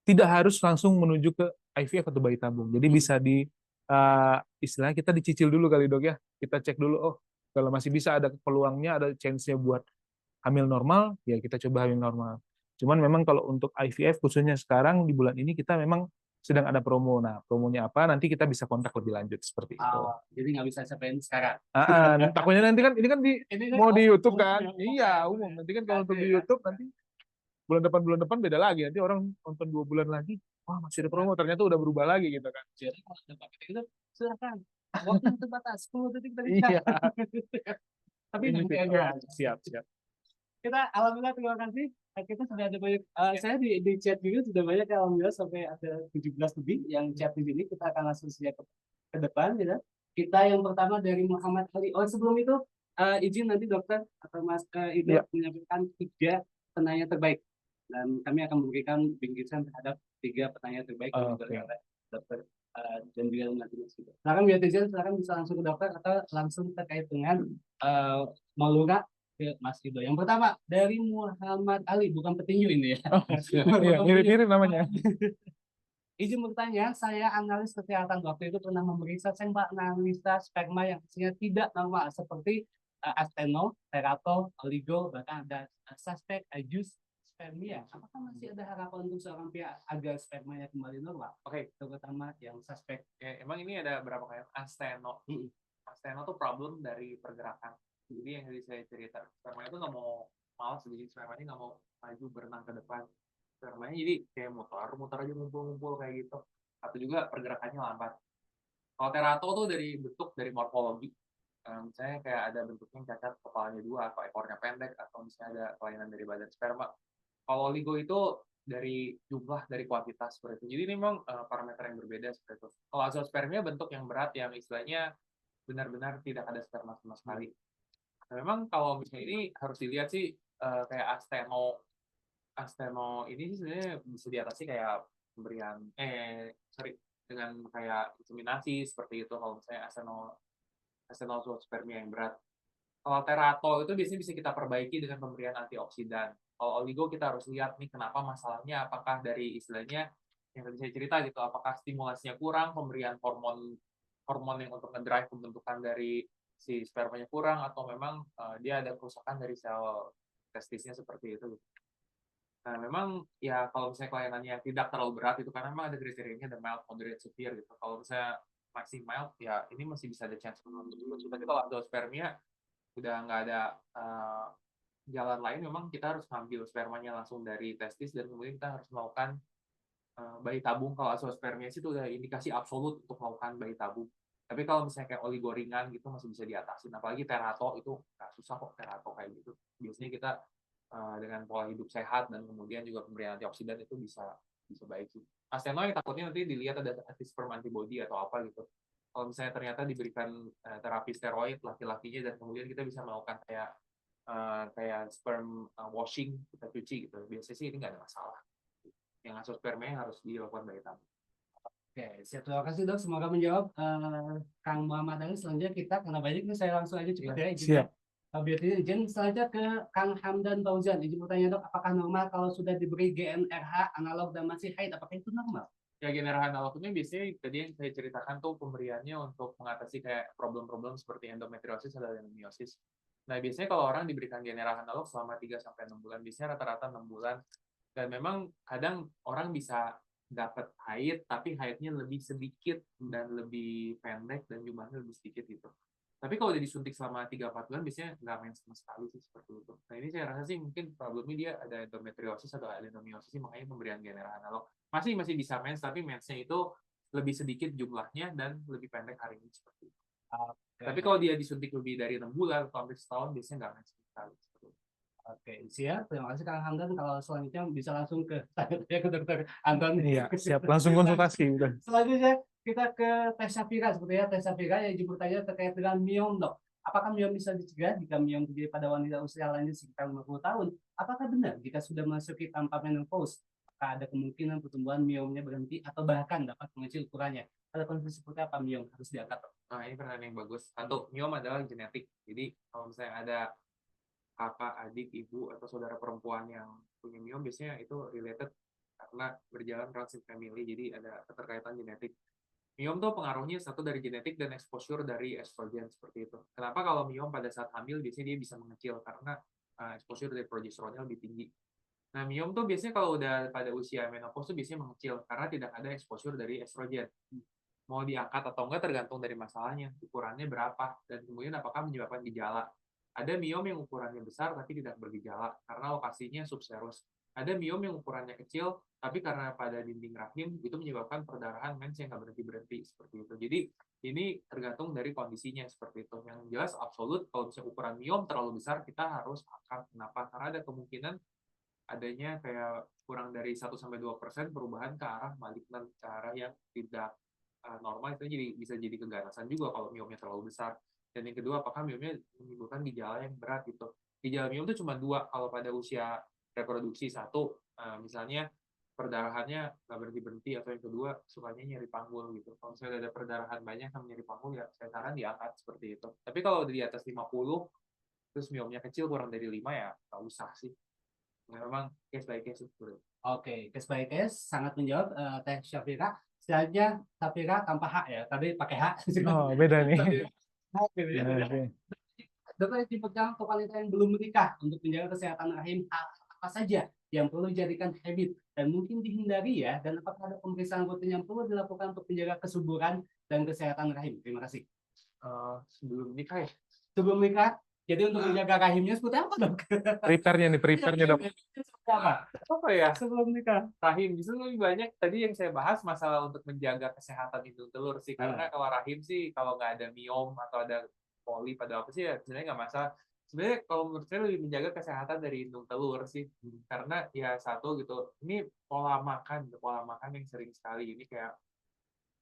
tidak harus langsung menuju ke IVF atau bayi tabung. Jadi bisa di istilahnya kita dicicil dulu kali Dok ya, kita cek dulu, oh kalau masih bisa ada peluangnya, ada chance-nya buat hamil normal, ya kita coba hamil normal. Cuman memang kalau untuk IVF khususnya sekarang di bulan ini kita memang sedang ada promo. Nah, promonya apa? Nanti kita bisa kontak lebih lanjut seperti itu. Jadi nggak bisa sampai sekarang. Takutnya nanti kan ini kan Ini mau di YouTube kan? umum, Iya, umum. Nanti kan kalau untuk di YouTube nanti bulan depan beda lagi. Nanti orang nonton 2 bulan lagi, wah masih ada promo. Ternyata udah berubah lagi gitu kan. Jadi kalau ada paket itu silakan. Waktu terbatas 10 detik dari Iya. Tapi Ini nanti sih. aja. Siap, siap. Kita alhamdulillah terima kasih. Kita sudah ada banyak. Saya di chat juga sudah banyak alhamdulillah sampai ada 17 lebih yang chat di sini. Kita akan langsung saja ke depan ya. Kita yang pertama dari Muhammad Ali. Oh sebelum itu izin nanti dokter atau Mas Ido menyampaikan 3 penanya terbaik dan kami akan memberikan bingkisan terhadap 3 penanya terbaik yang diberikan oleh dokter dan juga nanti Mas Ido. Silakan Biotizen, silakan bisa langsung ke dokter atau langsung terkait dengan Mauluna ke Mas Ido. Yang pertama dari Muhammad Ali, bukan petinju ini ya. Iya, mirip-mirip namanya. Izin bertanya, saya analis kesehatan waktu itu pernah memeriksa sampel analisa sperma yang hasilnya tidak normal seperti asteno, terato, oligo, bahkan ada suspek agiospermia. Apakah masih ada harapan untuk seorang pihak agar spermanya kembali normal? Oke, terutama yang suspek. Emang ini ada berapa kayak asteno? Asteno tuh problem dari pergerakan. Jadi yang tadi saya cerita, sperma itu nggak mau malas, jadi spermanya nggak mau maju berenang ke depan. Spermanya jadi kayak muter aja ngumpul-ngumpul kayak gitu. Atau juga pergerakannya lambat. Kalau terato tuh dari bentuk, dari morfologi. Misalnya kayak ada bentuknya cacat, kepalanya 2, atau ekornya pendek, atau misalnya ada kelainan dari badan sperma. Kalau oligo itu dari jumlah, dari kuantitas seperti itu. Jadi memang parameter yang berbeda seperti itu. Kalau azoospermia bentuk yang berat yang istilahnya benar-benar tidak ada sperma sama sekali. Nah, memang kalau misalnya ini harus dilihat sih kayak asteno ini sih sebenarnya bisa diatasi kayak pemberian dengan kayak inseminasi seperti itu kalau misalnya astenospermia yang berat. Kalau terato itu biasanya bisa kita perbaiki dengan pemberian antioksidan. Kalau oligo kita harus lihat nih kenapa masalahnya, apakah dari istilahnya yang tadi saya cerita gitu, apakah stimulasinya kurang, pemberian hormon yang untuk ngedrive pembentukan dari si spermanya kurang, atau memang dia ada kerusakan dari sel testisnya seperti itu. Nah, memang ya kalau misalnya kelainannya tidak terlalu berat itu karena memang ada kriterianya, ada mild, moderate, severe gitu. Kalau misalnya masih mild ya ini masih bisa ada chance untuk lulus. Tapi kalau azoospermia udah nggak ada jalan lain, memang kita harus ngambil spermanya langsung dari testis dan kemudian kita harus melakukan bayi tabung. Kalau azoospermia itu udah indikasi absolut untuk melakukan bayi tabung. Tapi kalau misalnya kayak oligo ringan gitu masih bisa diatasi. Apalagi terato itu nggak susah kok terato kayak gitu. Biasanya kita dengan pola hidup sehat dan kemudian juga pemberian antioksidan itu bisa baik sih. Asteno yang takutnya nanti dilihat ada anti-sperm antibody atau apa gitu. Kalau misalnya ternyata diberikan terapi steroid laki-lakinya dan kemudian kita bisa melakukan kayak sperm washing, kita cuci gitu. Biasanya sih ini nggak ada masalah. Yang azoospermia harus dilakukan bayi tabung. Oke, siap. Terima kasih dok. Semoga menjawab Kang Muhammad Ali. Selanjutnya kita karena banyak nih saya langsung aja cepat ya. Siap. Izin selanjutnya ke Kang Hamdan Fauzan. Izin bertanya dok, apakah normal kalau sudah diberi GnRH analog dan masih haid? Apakah itu normal? Ya GnRH analog ini biasanya tadi yang saya ceritakan tuh pemberiannya untuk mengatasi kayak problem-problem seperti endometriosis atau adenomyosis. Nah biasanya kalau orang diberikan GnRH analog selama 3-6 bulan, biasanya rata-rata 6 bulan. Dan memang kadang orang bisa dapat haid, tapi haidnya lebih sedikit dan lebih pendek dan jumlahnya lebih sedikit gitu. Tapi kalau udah disuntik selama 3-4 bulan biasanya nggak mens sama sekali sih seperti itu. Nah ini saya rasa sih mungkin problemnya dia ada endometriosis atau adenomyosis sih, makanya pemberian general analog. Masih bisa mens, tapi mensnya itu lebih sedikit jumlahnya dan lebih pendek harinya seperti itu. Tapi kalau dia disuntik lebih dari 6 bulan atau hampir setahun biasanya nggak mens sama sekali. Seperti itu. Oke, siap. Terima kasih Kang Hamdan. Kalau selanjutnya bisa langsung ke tanya ke Dokter Anton. Iya, siap. Langsung konsultasi. Udah. Selanjutnya kita ke tes Shafira seperti ya. Tes Shafira yang bertanya terkait dengan miom, Dok. Apakah miom bisa dicegah jika miom terjadi pada wanita usia lanjut sekitar 50 tahun? Apakah benar jika sudah memasuki tanpa menopause, apakah ada kemungkinan pertumbuhan miomnya berhenti atau bahkan dapat mengecil ukurannya? Ada kondisi seperti apa miom harus diangkat, Dok? Nah ini pertanyaan yang bagus. Satu, miom adalah genetik. Jadi kalau misalnya ada kakak, adik, ibu, atau saudara perempuan yang punya miom, biasanya itu related karena berjalan transit family, jadi ada keterkaitan genetik. Miom tuh pengaruhnya satu dari genetik dan exposure dari estrogen seperti itu. Kenapa kalau miom pada saat hamil biasanya dia bisa mengecil karena exposure dari progesteronnya lebih tinggi. Nah, miom tuh biasanya kalau udah pada usia menopause tuh biasanya mengecil karena tidak ada exposure dari estrogen. Mau diangkat atau enggak tergantung dari masalahnya, ukurannya berapa, dan kemudian apakah menyebabkan gejala. Ada miom yang ukurannya besar tapi tidak bergejala karena lokasinya subserus. Ada miom yang ukurannya kecil tapi karena pada dinding rahim itu menyebabkan perdarahan mens yang nggak berhenti seperti itu. Jadi ini tergantung dari kondisinya seperti itu. Yang jelas absolut kalau misalnya ukuran miom terlalu besar kita harus angkat. Kenapa? Karena ada kemungkinan adanya kayak kurang dari 1-2% perubahan ke arah malignan, ke arah yang tidak normal, itu bisa jadi keganasan juga kalau miomnya terlalu besar. Dan yang kedua, apakah miomnya menimbulkan gejala yang berat gitu. Gejala miom itu cuma 2 kalau pada usia reproduksi. Satu, misalnya perdarahannya nggak berhenti-berhenti, atau yang kedua sukanya nyeri panggul gitu. Kalau misalnya ada perdarahan banyak sama nyeri panggul ya saya saran diangkat seperti itu. Tapi kalau di atas 50 terus miomnya kecil kurang dari 5 ya nggak usah sih. Memang case by case itu. Oke, case by case sangat menjawab Teh Syafira. Selanjutnya Syafira tanpa H ya. Tadi pakai H. Oh, beda nih. Gitu ya. Oke. Dokter tipe-tipe untuk wanita yang belum menikah untuk menjaga kesehatan rahim apa saja yang perlu dijadikan habit dan mungkin dihindari ya, dan apakah ada pemeriksaan rutin yang perlu dilakukan untuk menjaga kesuburan dan kesehatan rahim? Terima kasih. Sebelum nikah ya. Sebelum nikah, jadi untuk menjaga rahimnya seperti apa, Dok? Prepare-nya Dok. Seperti apa? Apa ya? Sebelum nikah. Rahim justru lebih banyak tadi yang saya bahas masalah untuk menjaga kesehatan indung telur sih, karena kalau rahim sih kalau nggak ada miom atau ada polip pada apa sih ya sebenarnya nggak masalah. Sebenarnya kalau menurut saya lebih menjaga kesehatan dari indung telur sih, karena ya satu gitu, ini pola makan yang sering sekali ini kayak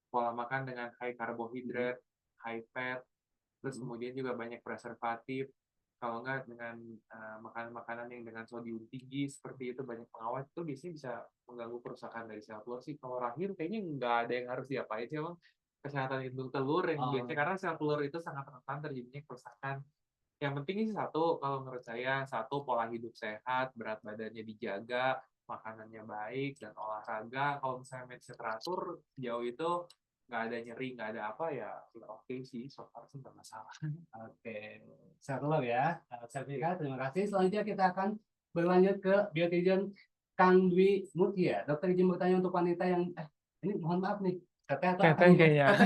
pola makan dengan high karbohidrat, high fat, terus kemudian juga banyak preservatif. Kalau enggak dengan makanan-makanan yang dengan sodium tinggi seperti itu, banyak pengawet, itu biasanya bisa mengganggu kerusakan dari sel telur sih. Kalau rahim kayaknya nggak ada yang harus diapain sih, emang kesehatan indung telur yang biasanya karena sel telur itu sangat rentan terjadinya kerusakan. Yang penting sih satu, kalau menurut saya satu pola hidup sehat, berat badannya dijaga, makanannya baik, dan olahraga. Kalau misalnya mensnya teratur, jauh itu nggak ada nyeri, nggak ada apa ya oke sih, so far sih nggak masalah. Oke, sehat dulu ya. Sertifika, terima kasih. Selanjutnya kita akan berlanjut ke biotitian Kang Dwi Mutia. Dokter izin bertanya untuk wanita yang ini mohon maaf nih. Teteh kayaknya.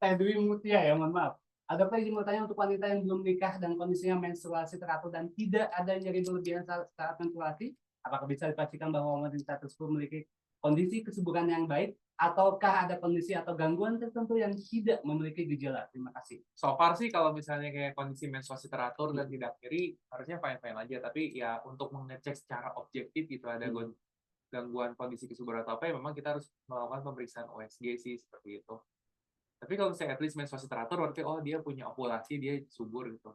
Teh Dwi Mutia ya, mohon maaf. Dokter izin bertanya untuk wanita yang belum nikah dan kondisinya menstruasi teratur dan tidak ada nyeri berlebihan saat menstruasi, apakah bisa dipastikan bahwa wanita tersebut memiliki kondisi kesuburan yang baik, ataukah ada kondisi atau gangguan tertentu yang tidak memiliki gejala? Terima kasih. So far sih kalau misalnya kayak kondisi menstruasi teratur dan tidak nyeri, harusnya fine-fine aja. Tapi ya untuk mengecek secara objektif gitu ada gangguan kondisi kesuburan atau apa ya memang kita harus melakukan pemeriksaan OSG sih seperti itu. Tapi kalau misalnya at least menstruasi teratur berarti oh dia punya ovulasi, dia subur gitu.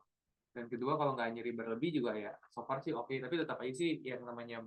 Dan kedua kalau nggak nyeri berlebih juga ya so far sih oke. Tapi tetap aja sih yang namanya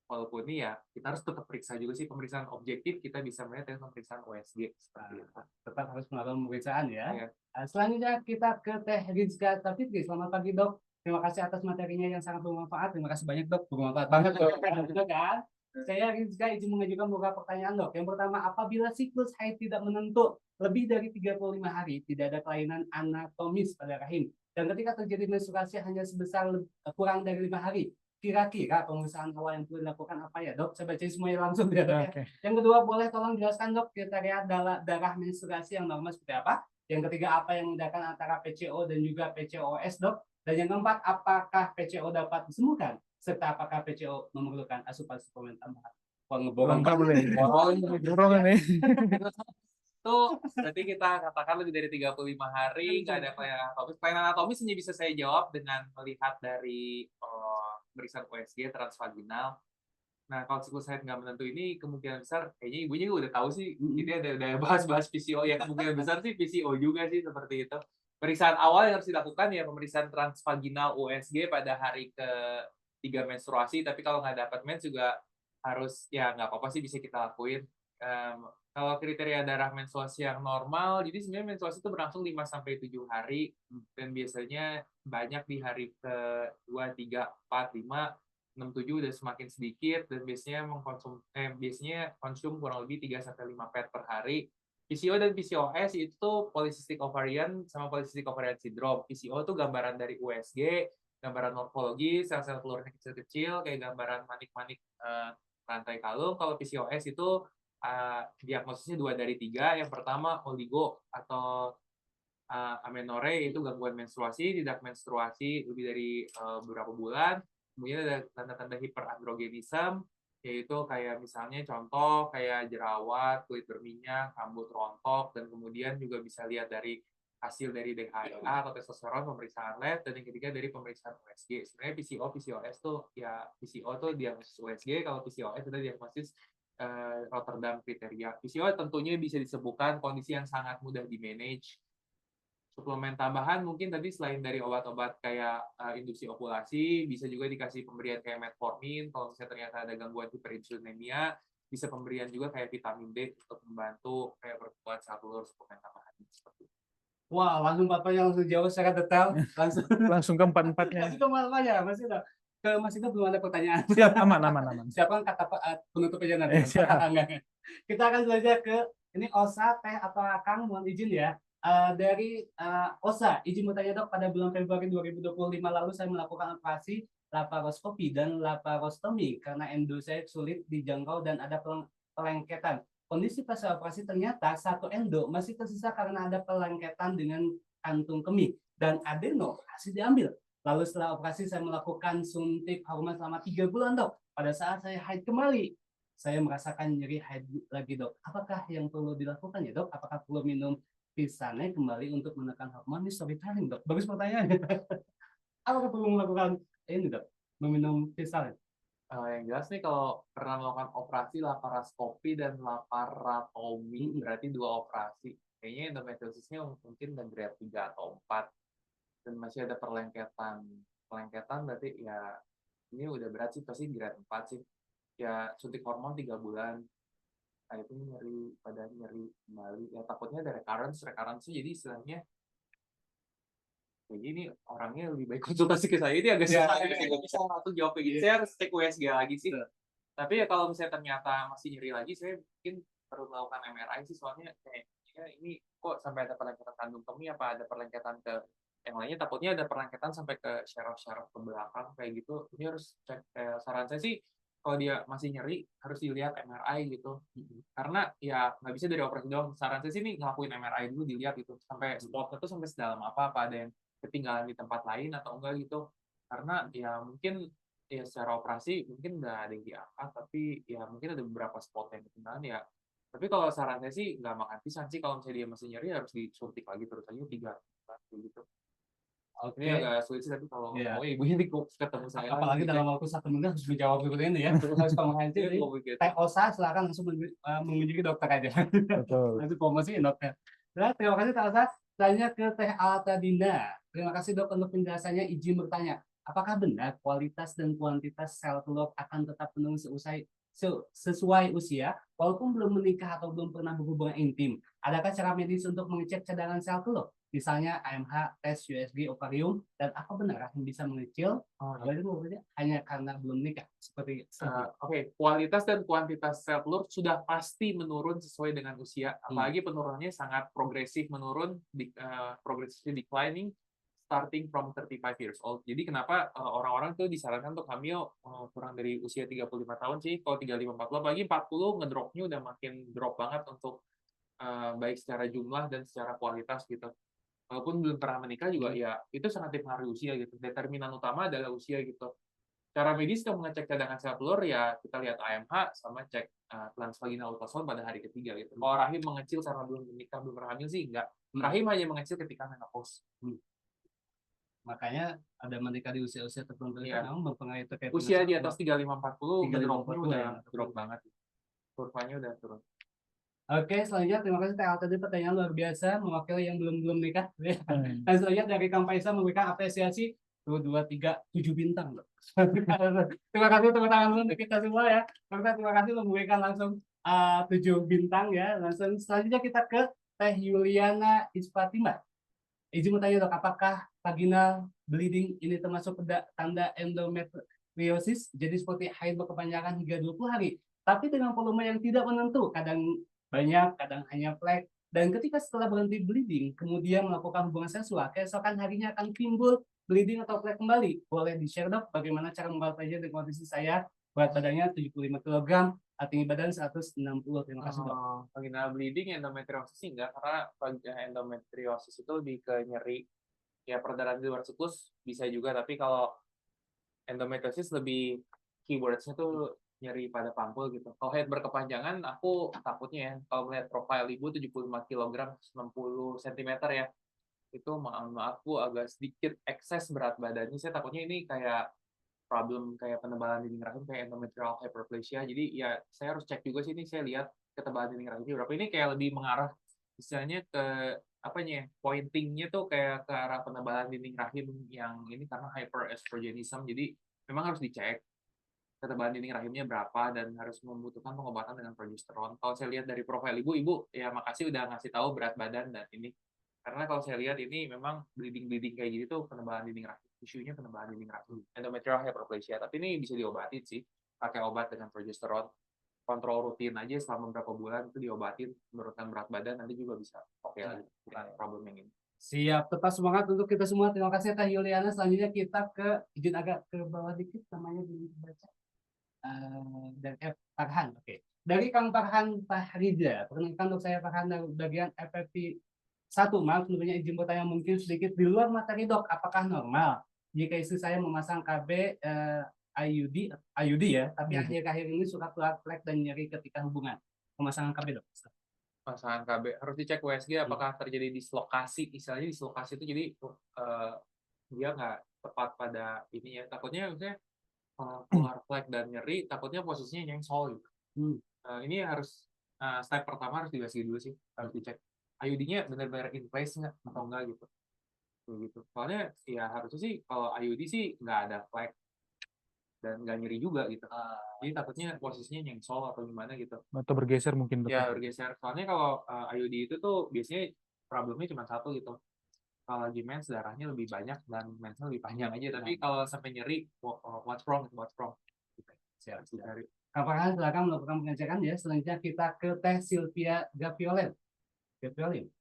walaupun ini ya kita harus tetap periksa juga sih, pemeriksaan objektif kita bisa melihat dengan pemeriksaan OSG seperti itu. Tetap harus melakukan pemeriksaan ya. Ya. Selanjutnya kita ke Teh Rizka Tafitri. Selamat pagi, Dok. Terima kasih atas materinya yang sangat bermanfaat. Terima kasih banyak, Dok. Bermanfaat banget, Dok. Kan? Saya Rizka izin mengajukan beberapa pertanyaan, Dok. Yang pertama, apabila siklus haid tidak menentu lebih dari 35 hari, tidak ada kelainan anatomis pada rahim, dan ketika terjadi menstruasi hanya sebesar kurang dari 5 hari, kira-kira pemeriksaan awal yang perlu dilakukan apa ya, Dok? Saya baca semuanya langsung ya, Dok. Oke. Yang kedua, boleh tolong jelaskan, Dok, kriteria darah menstruasi yang normal seperti apa? Yang ketiga, apa yang membedakan antara PCO dan juga PCOS, Dok? Dan yang keempat, apakah PCO dapat disembuhkan? Serta apakah PCO memerlukan asupan suplemen tambahan? Wah, ngeborong Lengkap banget. nih. Borong. Dorong ini. Itu berarti kita katakan lebih dari 35 hari nggak ada kelainan anatomis. Kelainan anatomis hanya bisa saya jawab dengan melihat dari pemeriksaan USG transvaginal. Nah, kalau siklus haid nggak menentu ini kemungkinan besar, kayaknya ibunya juga udah tahu sih, jadi udah bahas-bahas PCO, ya kemungkinan besar sih PCO juga sih seperti itu. Pemeriksaan awal yang harus dilakukan ya pemeriksaan transvaginal USG pada hari ke-3 menstruasi, tapi kalau nggak dapat mens juga harus, ya nggak apa-apa sih bisa kita lakuin. Kalau kriteria darah menstruasi yang normal, jadi sebenarnya menstruasi itu berlangsung 5-7 hari, dan biasanya banyak di hari ke-2, 3, 4, 5, 6, 7 udah semakin sedikit, dan biasanya konsum kurang lebih 3-5 pad per hari. PCO dan PCOS itu polycystic ovarian sama polycystic ovarian syndrome. PCO itu gambaran dari USG, gambaran morfologi, sel-sel telurnya kecil-kecil, kayak gambaran manik-manik rantai kalung. Kalau PCOS itu diagnosisnya 2 dari 3. Yang pertama oligo atau amenorrhea, itu gangguan menstruasi, tidak menstruasi lebih dari beberapa bulan. Kemudian ada tanda-tanda hiperandrogenisme, yaitu kayak misalnya contoh kayak jerawat, kulit berminyak, rambut rontok, dan kemudian juga bisa lihat dari hasil dari DHEA atau testosteron pemeriksaan lab, dan yang ketiga dari pemeriksaan USG. Sebenarnya PCO, PCOS tuh ya PCO tuh diagnosis USG, kalau PCOS itu diagnosis Rotterdam kriteria. PCO tentunya bisa disembuhkan, kondisi yang sangat mudah di manage. Suplemen tambahan mungkin tadi selain dari obat-obat kayak induksi ovulasi, bisa juga dikasih pemberian kayak metformin. Kalau misalnya ternyata ada gangguan hiperinsulinemia, bisa pemberian juga kayak vitamin D untuk membantu kayak pertumbuhan sel telur, suplemen tambahan seperti itu. Wah, langsung Bapaknya langsung jawab secara detail. Langsung ke empat-empatnya. Masih ke mana? Masih ada. Ke Mas Ida belum ada pertanyaan. Siap, aman. Siapa kata penutup aja nanti? Siap. Enggak. Kita akan belajar ke ini Osa, Teh, atau Akang, mohon izin ya. Dari Osa, izin bertanya, Dok, pada bulan Februari 2025 lalu saya melakukan operasi laparoskopi dan laparostomi karena endo saya sulit dijangkau dan ada pelengketan. Kondisi pasca operasi ternyata satu endo masih tersisa karena ada pelengketan dengan kantung kemih dan adeno masih diambil. Lalu setelah operasi saya melakukan suntik hormon selama 3 bulan, Dok. Pada saat saya haid kembali, saya merasakan nyeri haid lagi, Dok. Apakah yang perlu dilakukan ya, Dok? Apakah perlu minum pisane kembali untuk menekan hormon? Ini storytelling, Dok. Bagus pertanyaannya. Apakah perlu melakukan ini, Dok? Meminum pisane? Yang jelas nih kalau pernah melakukan operasi laparoskopi dan laparotomi, berarti 2 operasi. Kayaknya endometriosisnya mungkin dan grade 3 atau 4. Dan masih ada pelengketan berarti ya ini udah berat sih, pasti grade 4 sih. Ya suntik hormon 3 bulan, nah itu nyeri kembali, ya takutnya ada recurrence sih, jadi istilahnya kayak gini orangnya lebih baik konsultasi ke saya, ini agak susah, saya nggak bisa langsung jawab kayak gitu, saya harus cek USG lagi sih. Tapi ya kalau misalnya ternyata masih nyeri lagi, saya mungkin perlu melakukan MRI sih, soalnya kayaknya ini kok sampai ada perlengketan kandung kemih, apa ada perlengketan ke yang lainnya, takutnya ada perlengketan sampai ke syaraf-syaraf ke belakang kayak gitu. Ini harus cek. Saran saya sih kalau dia masih nyeri harus dilihat MRI gitu, karena ya nggak bisa dari operasi doang. Saran saya sih ini ngelakuin MRI dulu, dilihat gitu sampai spotnya tuh sampai sedalam apa ada yang ketinggalan di tempat lain atau enggak gitu, karena ya mungkin ya secara operasi mungkin udah ada yang diangkat, tapi ya mungkin ada beberapa spot yang ketinggalan ya. Tapi kalau saran saya sih nggak makan pisang sih, kalau misalnya dia masih nyeri harus disuntik lagi terus aja 3 bulan gitu. Ini agak sulit sih, tapi kalau mau ibunya ketemu saya apalagi dalam waktu 1 menit harus menjawab seperti ini ya, harus komprehensif. Teh Osa silakan langsung mengunjungi dokter aja. Betul. Nanti promosiin dokter. Nah, terima kasih Teh Osa. Tanya ke Teh Altadina. Terima kasih, Dok, untuk penjelasannya. Izin bertanya, apakah benar kualitas dan kuantitas sel telur akan tetap menurun sesuai usia walaupun belum menikah atau belum pernah berhubungan intim? Adakah cara medis untuk mengecek cadangan sel telur? Misalnya AMH, tes USG, ovarium, dan apa benar yang bisa mengecil hanya karena belum nikah? Seperti Oke, kualitas dan kuantitas sel telur sudah pasti menurun sesuai dengan usia, apalagi penurunannya sangat progresif menurun, progressively declining starting from 35 years old. Jadi kenapa orang-orang tuh disarankan untuk hamil kurang dari usia 35 tahun sih. Kalau 35-40, apalagi 40 ngedropnya udah makin drop banget untuk baik secara jumlah dan secara kualitas gitu. Walaupun belum pernah menikah juga ya itu sangat dipengaruhi usia gitu. Determinan utama adalah usia gitu. Cara medis kalau mengecek cadangan sel telur ya kita lihat AMH sama cek transvaginal ultrasound pada hari ketiga gitu. Kalau rahim mengecil karena belum menikah, belum pernah hamil sih enggak. Rahim hanya mengecil ketika menopause. Makanya ada menikah di usia-usia tertentu itu Iya. memang mempengaruhi terkait Usia di dengan atas 35-40 ngedropnya 35-40 udah ya. drop banget. Kurvanya udah turun. Oke, selanjutnya terima kasih TL tadi pertanyaan luar biasa mewakili yang belum nikah. Dan selanjutnya dari Kang Faisal memberikan apresiasi 1, 2, 3, 7 bintang. Loh. Terima kasih tepuk tangan dulu untuk kita semua ya. Terima kasih memberikan langsung 7 bintang ya. Langsung selanjutnya kita ke Teh Yuliana Isfatimah. Izin bertanya dok, apakah vaginal bleeding ini termasuk tanda endometriosis? Jadi seperti haid berkepanjangan hingga 20 hari, tapi dengan volume yang tidak menentu, kadang banyak, kadang hanya flek. Dan ketika setelah berhenti bleeding, kemudian melakukan hubungan seksual, keesokan harinya akan timbul bleeding atau flek kembali. Boleh di-share dok, bagaimana cara membatasi dengan kondisi saya? Berat badannya 75 kg, tinggi badan 160. Terima kasih dok. Vaginal bleeding endometriosis sih enggak, karena endometriosis itu lebih ke nyeri ya perdarahan di luar siklus bisa juga, tapi kalau endometriosis lebih keywordsnya tuh nyeri pada panggul gitu. Kalau haid berkepanjangan, aku takutnya ya, kalau melihat profil ibu 75 kg, 60 cm ya, itu maaf Bu agak sedikit ekses berat badannya. Saya takutnya ini kayak problem kayak penebalan dinding rahim kayak endometrial hyperplasia. Jadi ya saya harus cek juga sih ini, saya lihat ketebalan dinding rahimnya berapa. Ini kayak lebih mengarah misalnya ke apanya ya, pointingnya tuh kayak ke arah penebalan dinding rahim yang ini karena hyperestrogenism. Jadi memang harus dicek ketebalan dinding rahimnya berapa dan harus membutuhkan pengobatan dengan progesteron. Kalau saya lihat dari profil ibu ya makasih udah ngasih tahu berat badan dan ini. Karena kalau saya lihat ini memang bleeding kayak gitu tuh penebalan dinding rahim. Isunya penebalan dinding rahim. Endometrial hyperplasia. Tapi ini bisa diobatin sih. Pakai obat dengan progesteron. Kontrol rutin aja selama beberapa bulan itu diobatin. Menurunkan berat badan nanti juga bisa oke lagi. Bukan problem yang ini. Siap, tetap semangat untuk kita semua. Terima kasih Teh Yuliana. Selanjutnya kita ke, izin agak ke bawah dikit, namanya belum dibaca. Dan Farhan, oke. Dari Kang Farhan Fahrida, perkenalkan untuk saya Farhan dari bagian FFP 1. Maaf sebelumnya izin bertanya mungkin sedikit di luar materi dok, apakah normal jika istri saya memasang KB IUD ya, tapi akhir-akhir ini suka keluar flek dan nyeri ketika hubungan pemasangan KB dok? Pasangan KB harus dicek USG apakah terjadi dislokasi. Istilahnya dislokasi itu jadi dia nggak tepat pada ini ya. Takutnya misalnya keluar flek dan nyeri, takutnya posisinya nyengsol gitu. Ini harus step pertama harus dibersih dulu sih, harus dicek IUD-nya benar-benar in place nggak atau enggak gitu. Gitu. Soalnya ya harusnya sih kalau IUD sih nggak ada flek dan nggak nyeri juga gitu. Jadi takutnya posisinya nyengsol atau gimana gitu. Atau bergeser mungkin dok. Ya bergeser. Soalnya kalau IUD itu tuh biasanya problemnya cuma satu gitu. Kalau lagi mens darahnya lebih banyak dan mensnya lebih panjang aja. Tapi kalau sampai nyeri, what's wrong? Gitu. Siap. Kang Farhan silakan melakukan pengecekan ya. Selanjutnya kita ke Teh Sylvia Gaviolen.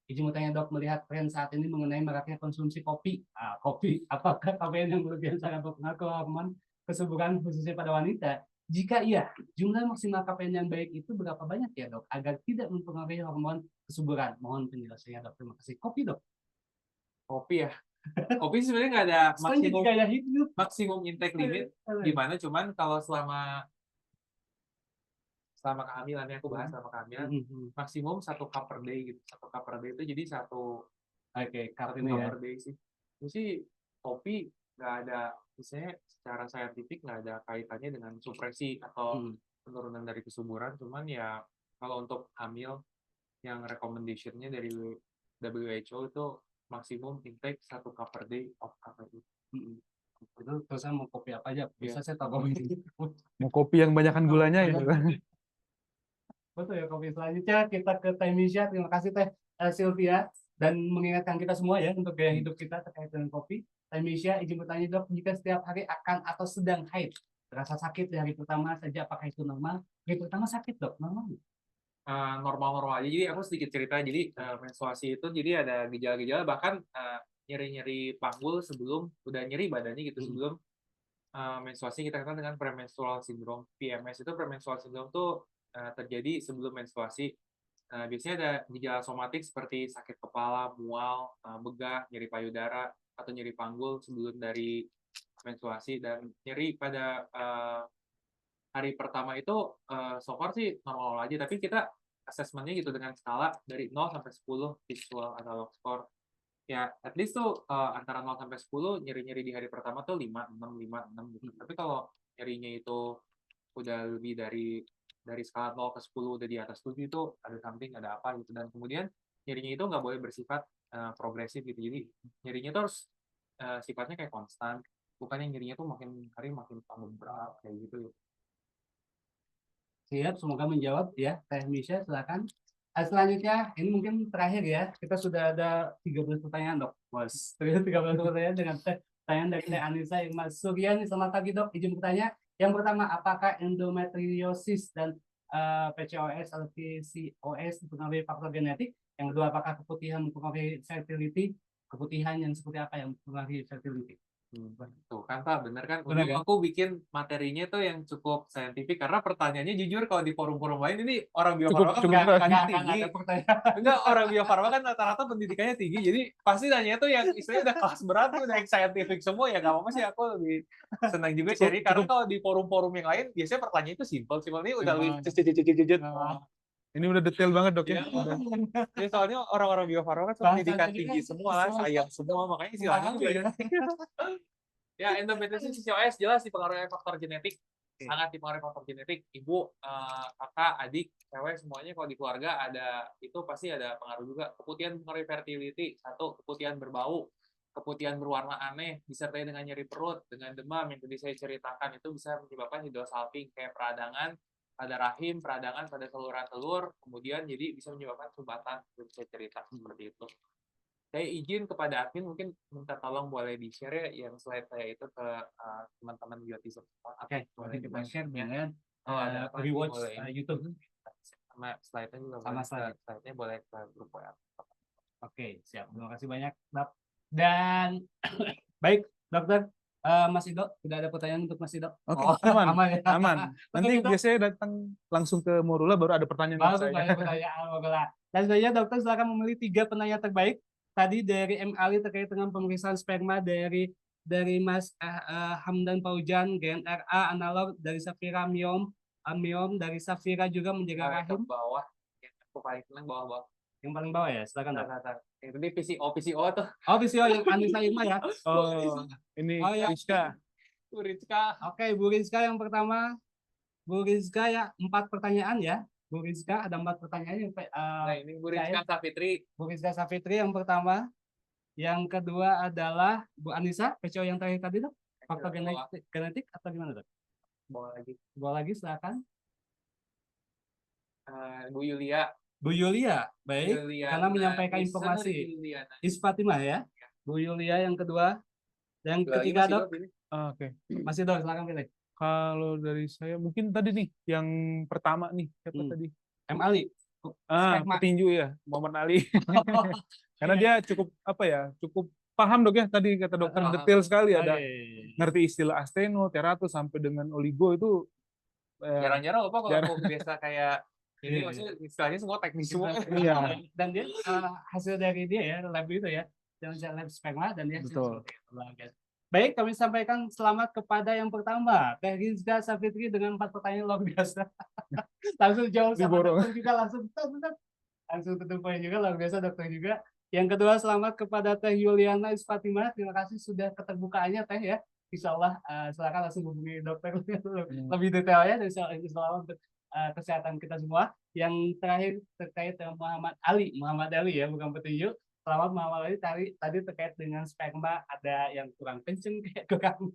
Izin mau tanya dok, melihat tren saat ini mengenai maraknya konsumsi kopi. Kopi, apakah kafein yang berlebihan sangat berpengaruh ke hormon kesuburan khususnya pada wanita? Jika iya, jumlah maksimal kafein yang baik itu berapa banyak ya dok, agar tidak mempengaruhi hormon kesuburan? Mohon penjelasannya dok. Terima kasih. Kopi dok. Kopi ya. Kopi sebenarnya nggak ada maksimum gaya hidup. Maksimum intake limit gimana, cuman kalau selama kehamilannya aku bahas selama kehamilan maksimum 1 cup per day gitu. 1 cup per day itu jadi 1 cup per day sih. Itu sih kopi nggak ada, misalnya secara saintifik nggak ada kaitannya dengan supresi atau penurunan dari kesuburan, cuman ya kalau untuk hamil yang recommendation-nya dari WHO itu maksimum intake 1 cup per day of caffeine. Itu terus saya mau kopi apa aja? Bisa saya tahu kopi. Mau kopi yang banyakkan gulanya ya. Betul ya, kopi. Selanjutnya kita ke Teh Misha. Terima kasih Teh Sylvia, dan mengingatkan kita semua ya untuk gaya hidup kita terkait dengan kopi. Teh Misha, izin bertanya dok, jika setiap hari akan atau sedang haid terasa sakit di hari pertama saja, apakah itu normal? Hari pertama sakit dok, normal? Normal-normal aja. Jadi aku sedikit cerita. Jadi menstruasi itu jadi ada gejala-gejala, bahkan nyeri-nyeri panggul sebelum udah nyeri badannya gitu sebelum menstruasi. Kita kenal dengan premenstrual syndrome. PMS itu premenstrual syndrome tuh terjadi sebelum menstruasi. Biasanya ada gejala somatik seperti sakit kepala, mual, begah, nyeri payudara, atau nyeri panggul sebelum dari menstruasi, dan nyeri pada hari pertama itu so far sih normal aja, tapi kita asesmennya gitu dengan skala dari 0 sampai 10 visual atau log score. Ya, at least tuh antara 0 sampai 10 nyeri-nyeri di hari pertama tuh 5, 6, 5, 6 gitu. Tapi kalau nyerinya itu udah lebih dari skala 0 ke 10 udah di atas 7 itu ada something, ada apa gitu. Dan kemudian nyerinya itu nggak boleh bersifat progresif gitu. Jadi nyerinya itu harus sifatnya kayak konstan. Bukannya nyerinya tuh makin hari makin tambah berat kayak gitu. Siap, semoga menjawab ya. Teh Misha, silakan. Selanjutnya, ini mungkin terakhir ya. Kita sudah ada 13 pertanyaan, Dok. Bos, 13 pertanyaan dengan pertanyaan dari Teh Anissa Irma Suryani. Selamat pagi, Dok. Izin bertanya. Yang pertama, apakah endometriosis dan PCOS atau PCOS mempengaruhi faktor genetik? Yang kedua, apakah keputihan mempengaruhi fertility? Keputihan yang seperti apa yang mempengaruhi fertility? Tuh kan Pak, bener kan? Bener Untung kan? aku bikin materinya tuh yang cukup saintifik, karena pertanyaannya jujur kalau di forum-forum lain ini orang Bio Farma kan cukup pendidikannya Nggak tinggi. ada pertanyaan. Enggak, orang Bio Farma kan rata-rata pendidikannya tinggi, jadi pasti nanya tuh yang istilahnya udah kelas berat, udah yang saintifik semua, ya nggak apa-apa sih, aku lebih senang juga Cukup- cari, karena cukup. kalau di forum-forum yang lain biasanya pertanyaan itu simpel, ini udah lebih Nah, Ini udah detail banget dok ya. Iya. Udah. Ya, soalnya orang-orang Bio Farma kan pendidikan tinggi semua lah, sayang semua, makanya istilahnya juga. Ya, endometriosis PCOS jelas dipengaruhi faktor genetik, sangat dipengaruhi faktor genetik. Ibu, kakak, adik, cewek semuanya kalau di keluarga ada, itu pasti ada pengaruh juga. Keputihan mempengaruhi fertility, satu, keputihan berbau, keputihan berwarna aneh, disertai dengan nyeri perut, dengan demam yang tadi saya ceritakan, itu bisa menyebabkan hidrosalping kayak peradangan pada rahim, peradangan pada saluran telur, kemudian jadi bisa menyebabkan sumbatan, bisa cerita seperti itu. Saya izin kepada admin mungkin minta tolong boleh di-share ya yang slide saya itu ke teman-teman Biotism. Oke, boleh kita share ya. dengan Ada apa rewatch boleh YouTube. sama slide-nya juga Sama boleh. Slide-nya boleh ke grup WA. Oke, siap. Terima kasih banyak, Dok. Dan baik, Dokter, Mas Ido, tidak ada pertanyaan untuk Mas Ido? Oke, Oh, aman, aman ya. aman. Nanti Oke, Dok. biasanya datang langsung ke Morula baru ada pertanyaan untuk Baru saya. banyak pertanyaan. Alhamdulillah. Dan selanjutnya dokter silakan memilih 3 penanya terbaik. Tadi dari M. Ali terkait dengan pemeriksaan sperma dari Mas Hamdan Paujan, GNRA analog dari Safira Miom, Miom dari Safira juga menjaga Ke rahim. bawah. Aku paling senang bawah-bawah. Yang paling bawah ya, silakan dok. Yang tadi PCO tuh. Oh, VCO yang Anissa Irma ya. Oh, ini Oh, ya. Rizka. Rizka. Oke, Bu Rizka yang pertama. Bu Rizka ya, 4 pertanyaan ya. Bu Rizka ada 4 pertanyaan yang Nah, ini Bu Rizka Safitri. Bu Rizka Safitri yang pertama. Yang kedua adalah Bu Anissa, PCO yang terakhir tadi dok. Faktor genetik atau gimana dok? Bawa lagi. Bawa lagi silakan. Bu Yulia. Bu Yulia, baik. Karena menyampaikan informasi. Isfatimah ya. Bu Yulia yang kedua. Yang ketiga dok. Oke. Masih dok, silakan pilih. Kalau dari saya mungkin tadi nih yang pertama nih siapa tadi? M. Ali. Petinju ya, Muhammad Ali. Karena dia cukup apa ya, cukup paham dok ya tadi kata dokter detail sekali, ada ngerti istilah asteno, teratus sampai dengan oligo itu jarang-jarang lupa kalau aku biasa kayak ini, maksudnya istilahnya semua teknis semua. Iya. Dan dia hasil dari dia ya lab itu ya, yang lab sperma dan dia betul. Baik, kami sampaikan selamat kepada yang pertama, Teh Rizka Safitri dengan 4 pertanyaan luar biasa. Langsung jawab sama dokter juga, langsung tutup poin juga, luar biasa dokter juga. Yang kedua, selamat kepada Teh Yuliana Isfatimah. Terima kasih sudah keterbukaannya Teh ya. Insya Allah silakan langsung hubungi dokter lebih detailnya dan insya Allah untuk kesehatan kita semua. Yang terakhir terkait dengan Muhammad Ali ya, bukan petinju. Selamat Muhammad Ali tadi terkait dengan sperma ada yang kurang kenceng, kayak kurang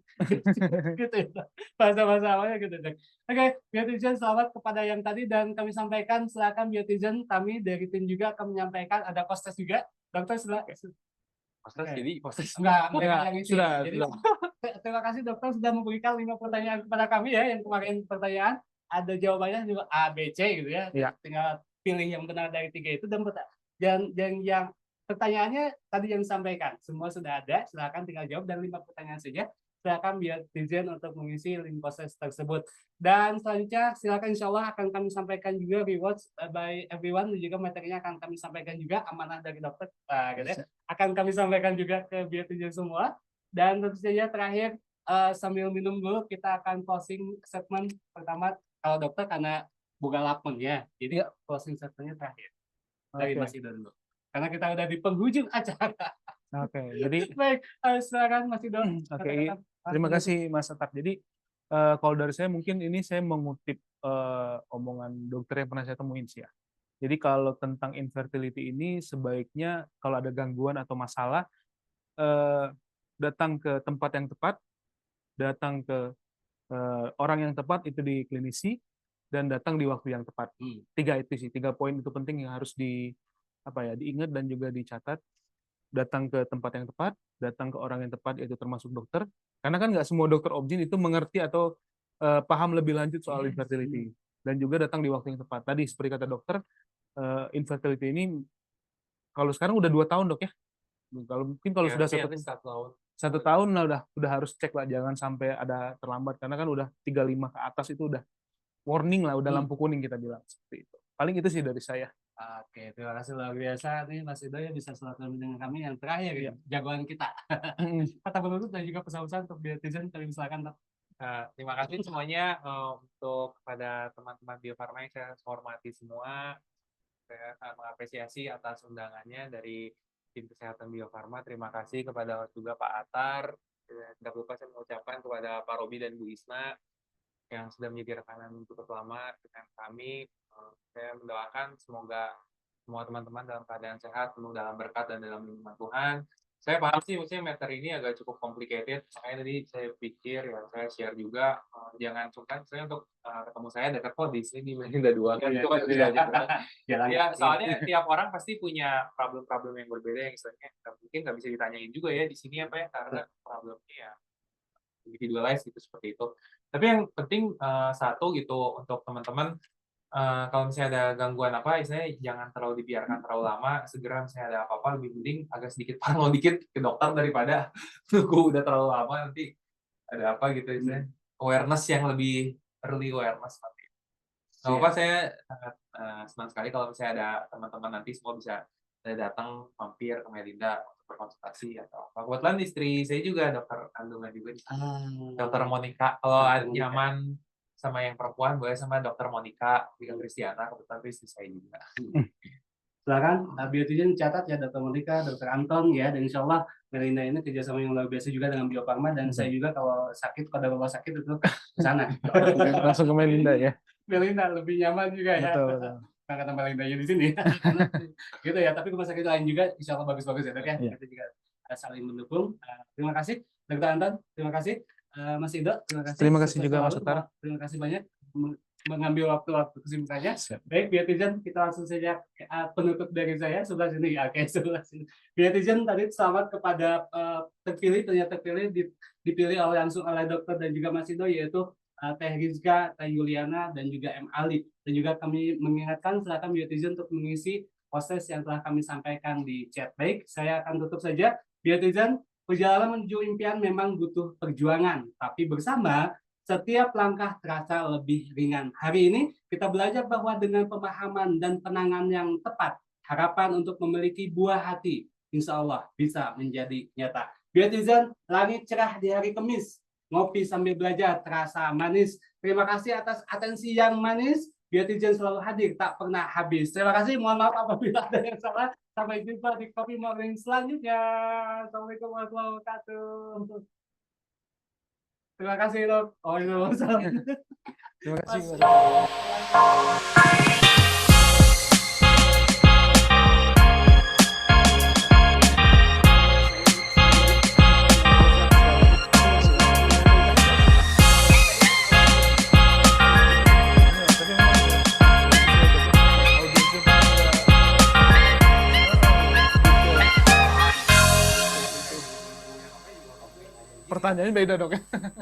gitu ya. Bahasa-bahasa awalnya gitu. Oke, Biotizen selamat kepada yang tadi dan kami sampaikan silakan Biotizen, kami dari tim juga akan menyampaikan ada post-test juga. Dokter silakan. Post-test Enggak yang isi. Sudah. Terima kasih dokter sudah memberikan 5 pertanyaan kepada kami ya, yang kemarin pertanyaan ada jawabannya juga A, B, C gitu ya. Tinggal pilih yang benar dari 3 itu dan yang pertanyaannya tadi yang disampaikan semua sudah ada, silakan tinggal jawab dan 5 pertanyaan saja. silakan biar izin untuk mengisi link proses tersebut. Dan selanjutnya silakan insya Allah akan kami sampaikan juga rewards by everyone dan juga materinya akan kami sampaikan juga amanah dari dokter gitu ya. Akan kami sampaikan juga ke Biotizen semua. Dan tentu saja terakhir sambil minum dulu kita akan closing segmen pertama kalau dokter karena buka lapang ya. Jadi closing segmennya terakhir dari Mas Ido dulu. Karena kita udah di penghujung acara. Oke, jadi Baik, silakan Mas Ido. Oke, terima kasih Mas Atap. Jadi kalau dari saya mungkin ini saya mengutip omongan dokter yang pernah saya temuin sih ya. Jadi kalau tentang infertility ini sebaiknya kalau ada gangguan atau masalah datang ke tempat yang tepat, datang ke orang yang tepat itu di klinisi dan datang di waktu yang tepat. 3 itu sih, 3 poin itu penting yang harus diingat dan juga dicatat. Datang ke tempat yang tepat, datang ke orang yang tepat, yaitu termasuk dokter. Karena kan nggak semua dokter obgyn itu mengerti atau paham lebih lanjut soal infertility. Dan juga datang di waktu yang tepat. Tadi seperti kata dokter, infertility ini kalau sekarang udah 2 tahun dok ya. Kalau sudah 1 tahun lah udah harus cek lah, jangan sampai ada terlambat. Karena kan udah 35 ke atas itu udah warning lah, udah lampu kuning kita bilang seperti itu. Paling itu sih dari saya. Oke, terima kasih luar biasa nih Mas Ido ya bisa selalu dengan kami yang terakhir ya, jagoan kita. Kata penutup dan juga pesan-pesan untuk Biotizen, kami silakan Dok. Terima kasih semuanya untuk kepada teman-teman Bio Farma yang saya hormati semua. Saya sangat mengapresiasi atas undangannya dari tim kesehatan Bio Farma. Terima kasih kepada juga Pak Atar. Tidak lupa saya mengucapkan kepada Pak Robi dan Bu Isna yang sudah menjadi rekanan cukup lama dengan kami. Saya mendoakan semoga semua teman-teman dalam keadaan sehat, penuh dalam berkat dan dalam lindungan Tuhan. Saya paham sih, maksudnya materi ini agak cukup complicated, makanya tadi saya pikir ya saya share juga, jangan sungkan saya untuk ketemu saya dekat kok di sini di Melinda 2 kan, itu kan bisa aja. Ya soalnya tiap orang pasti punya problem-problem yang berbeda yang istilahnya mungkin nggak bisa ditanyain juga ya di sini apa ya, karena problemnya ya individualize gitu seperti itu. Tapi yang penting satu gitu untuk teman-teman, kalau misalnya ada gangguan apa, istilahnya jangan terlalu dibiarkan terlalu lama, segera misalnya ada apa-apa lebih mending agak sedikit parno dikit ke dokter daripada tunggu udah terlalu lama nanti ada apa gitu istilahnya. Awareness yang lebih early awareness nanti. Apa saya sangat senang sekali kalau misalnya ada teman-teman nanti semua bisa datang mampir ke Melinda untuk berkonsultasi atau apa. Kebetulan istri saya juga dokter kandungan juga, dokter Monica. Kalau nyaman sama yang perempuan boleh sama dokter Monica, Bika Kristiana, kebetulan istri saya juga. Silakan Biotizen catat ya dokter Monica, dokter Anton ya, dan insya Allah Melinda ini kerjasama yang luar biasa juga dengan Bio Farma, dan saya juga kalau sakit pada bapak sakit itu ke sana. Langsung ke Melinda ya. Melinda lebih nyaman juga ya. Betul. Kata Melinda di sini. Gitu ya, tapi rumah sakit lain juga insya Allah bagus-bagus ya dok ya. Kita juga saling mendukung. Terima kasih dokter Anton, terima kasih. Mas Ido, terima kasih juga Mas Utar. Terima kasih banyak mengambil waktu-waktu kesibukannya. Baik, Biotizen, kita langsung saja penutup dari saya sebelah sini. Oke, sebelah sini. Biotizen tadi selamat kepada ternyata terpilih dipilih langsung oleh dokter dan juga Mas Ido, yaitu Teh Rizka, Teh Yuliana, dan juga M. Ali. Dan juga kami mengingatkan silakan Biotizen untuk mengisi proses yang telah kami sampaikan di chat. Baik, saya akan tutup saja. Biotizen, perjalanan menuju impian memang butuh perjuangan, tapi bersama setiap langkah terasa lebih ringan. Hari ini kita belajar bahwa dengan pemahaman dan penanganan yang tepat, harapan untuk memiliki buah hati, insya Allah bisa menjadi nyata. Biotizen, langit cerah di hari Kamis, ngopi sambil belajar terasa manis. Terima kasih atas atensi yang manis. Biotizen selalu hadir, tak pernah habis. Terima kasih, mohon maaf apabila ada yang salah. Sampai jumpa di Coffee Morning selanjutnya. Assalamualaikum warahmatullahi wabarakatuh. Terima kasih dok. Terima kasih. Pertanyaannya beda dok ya.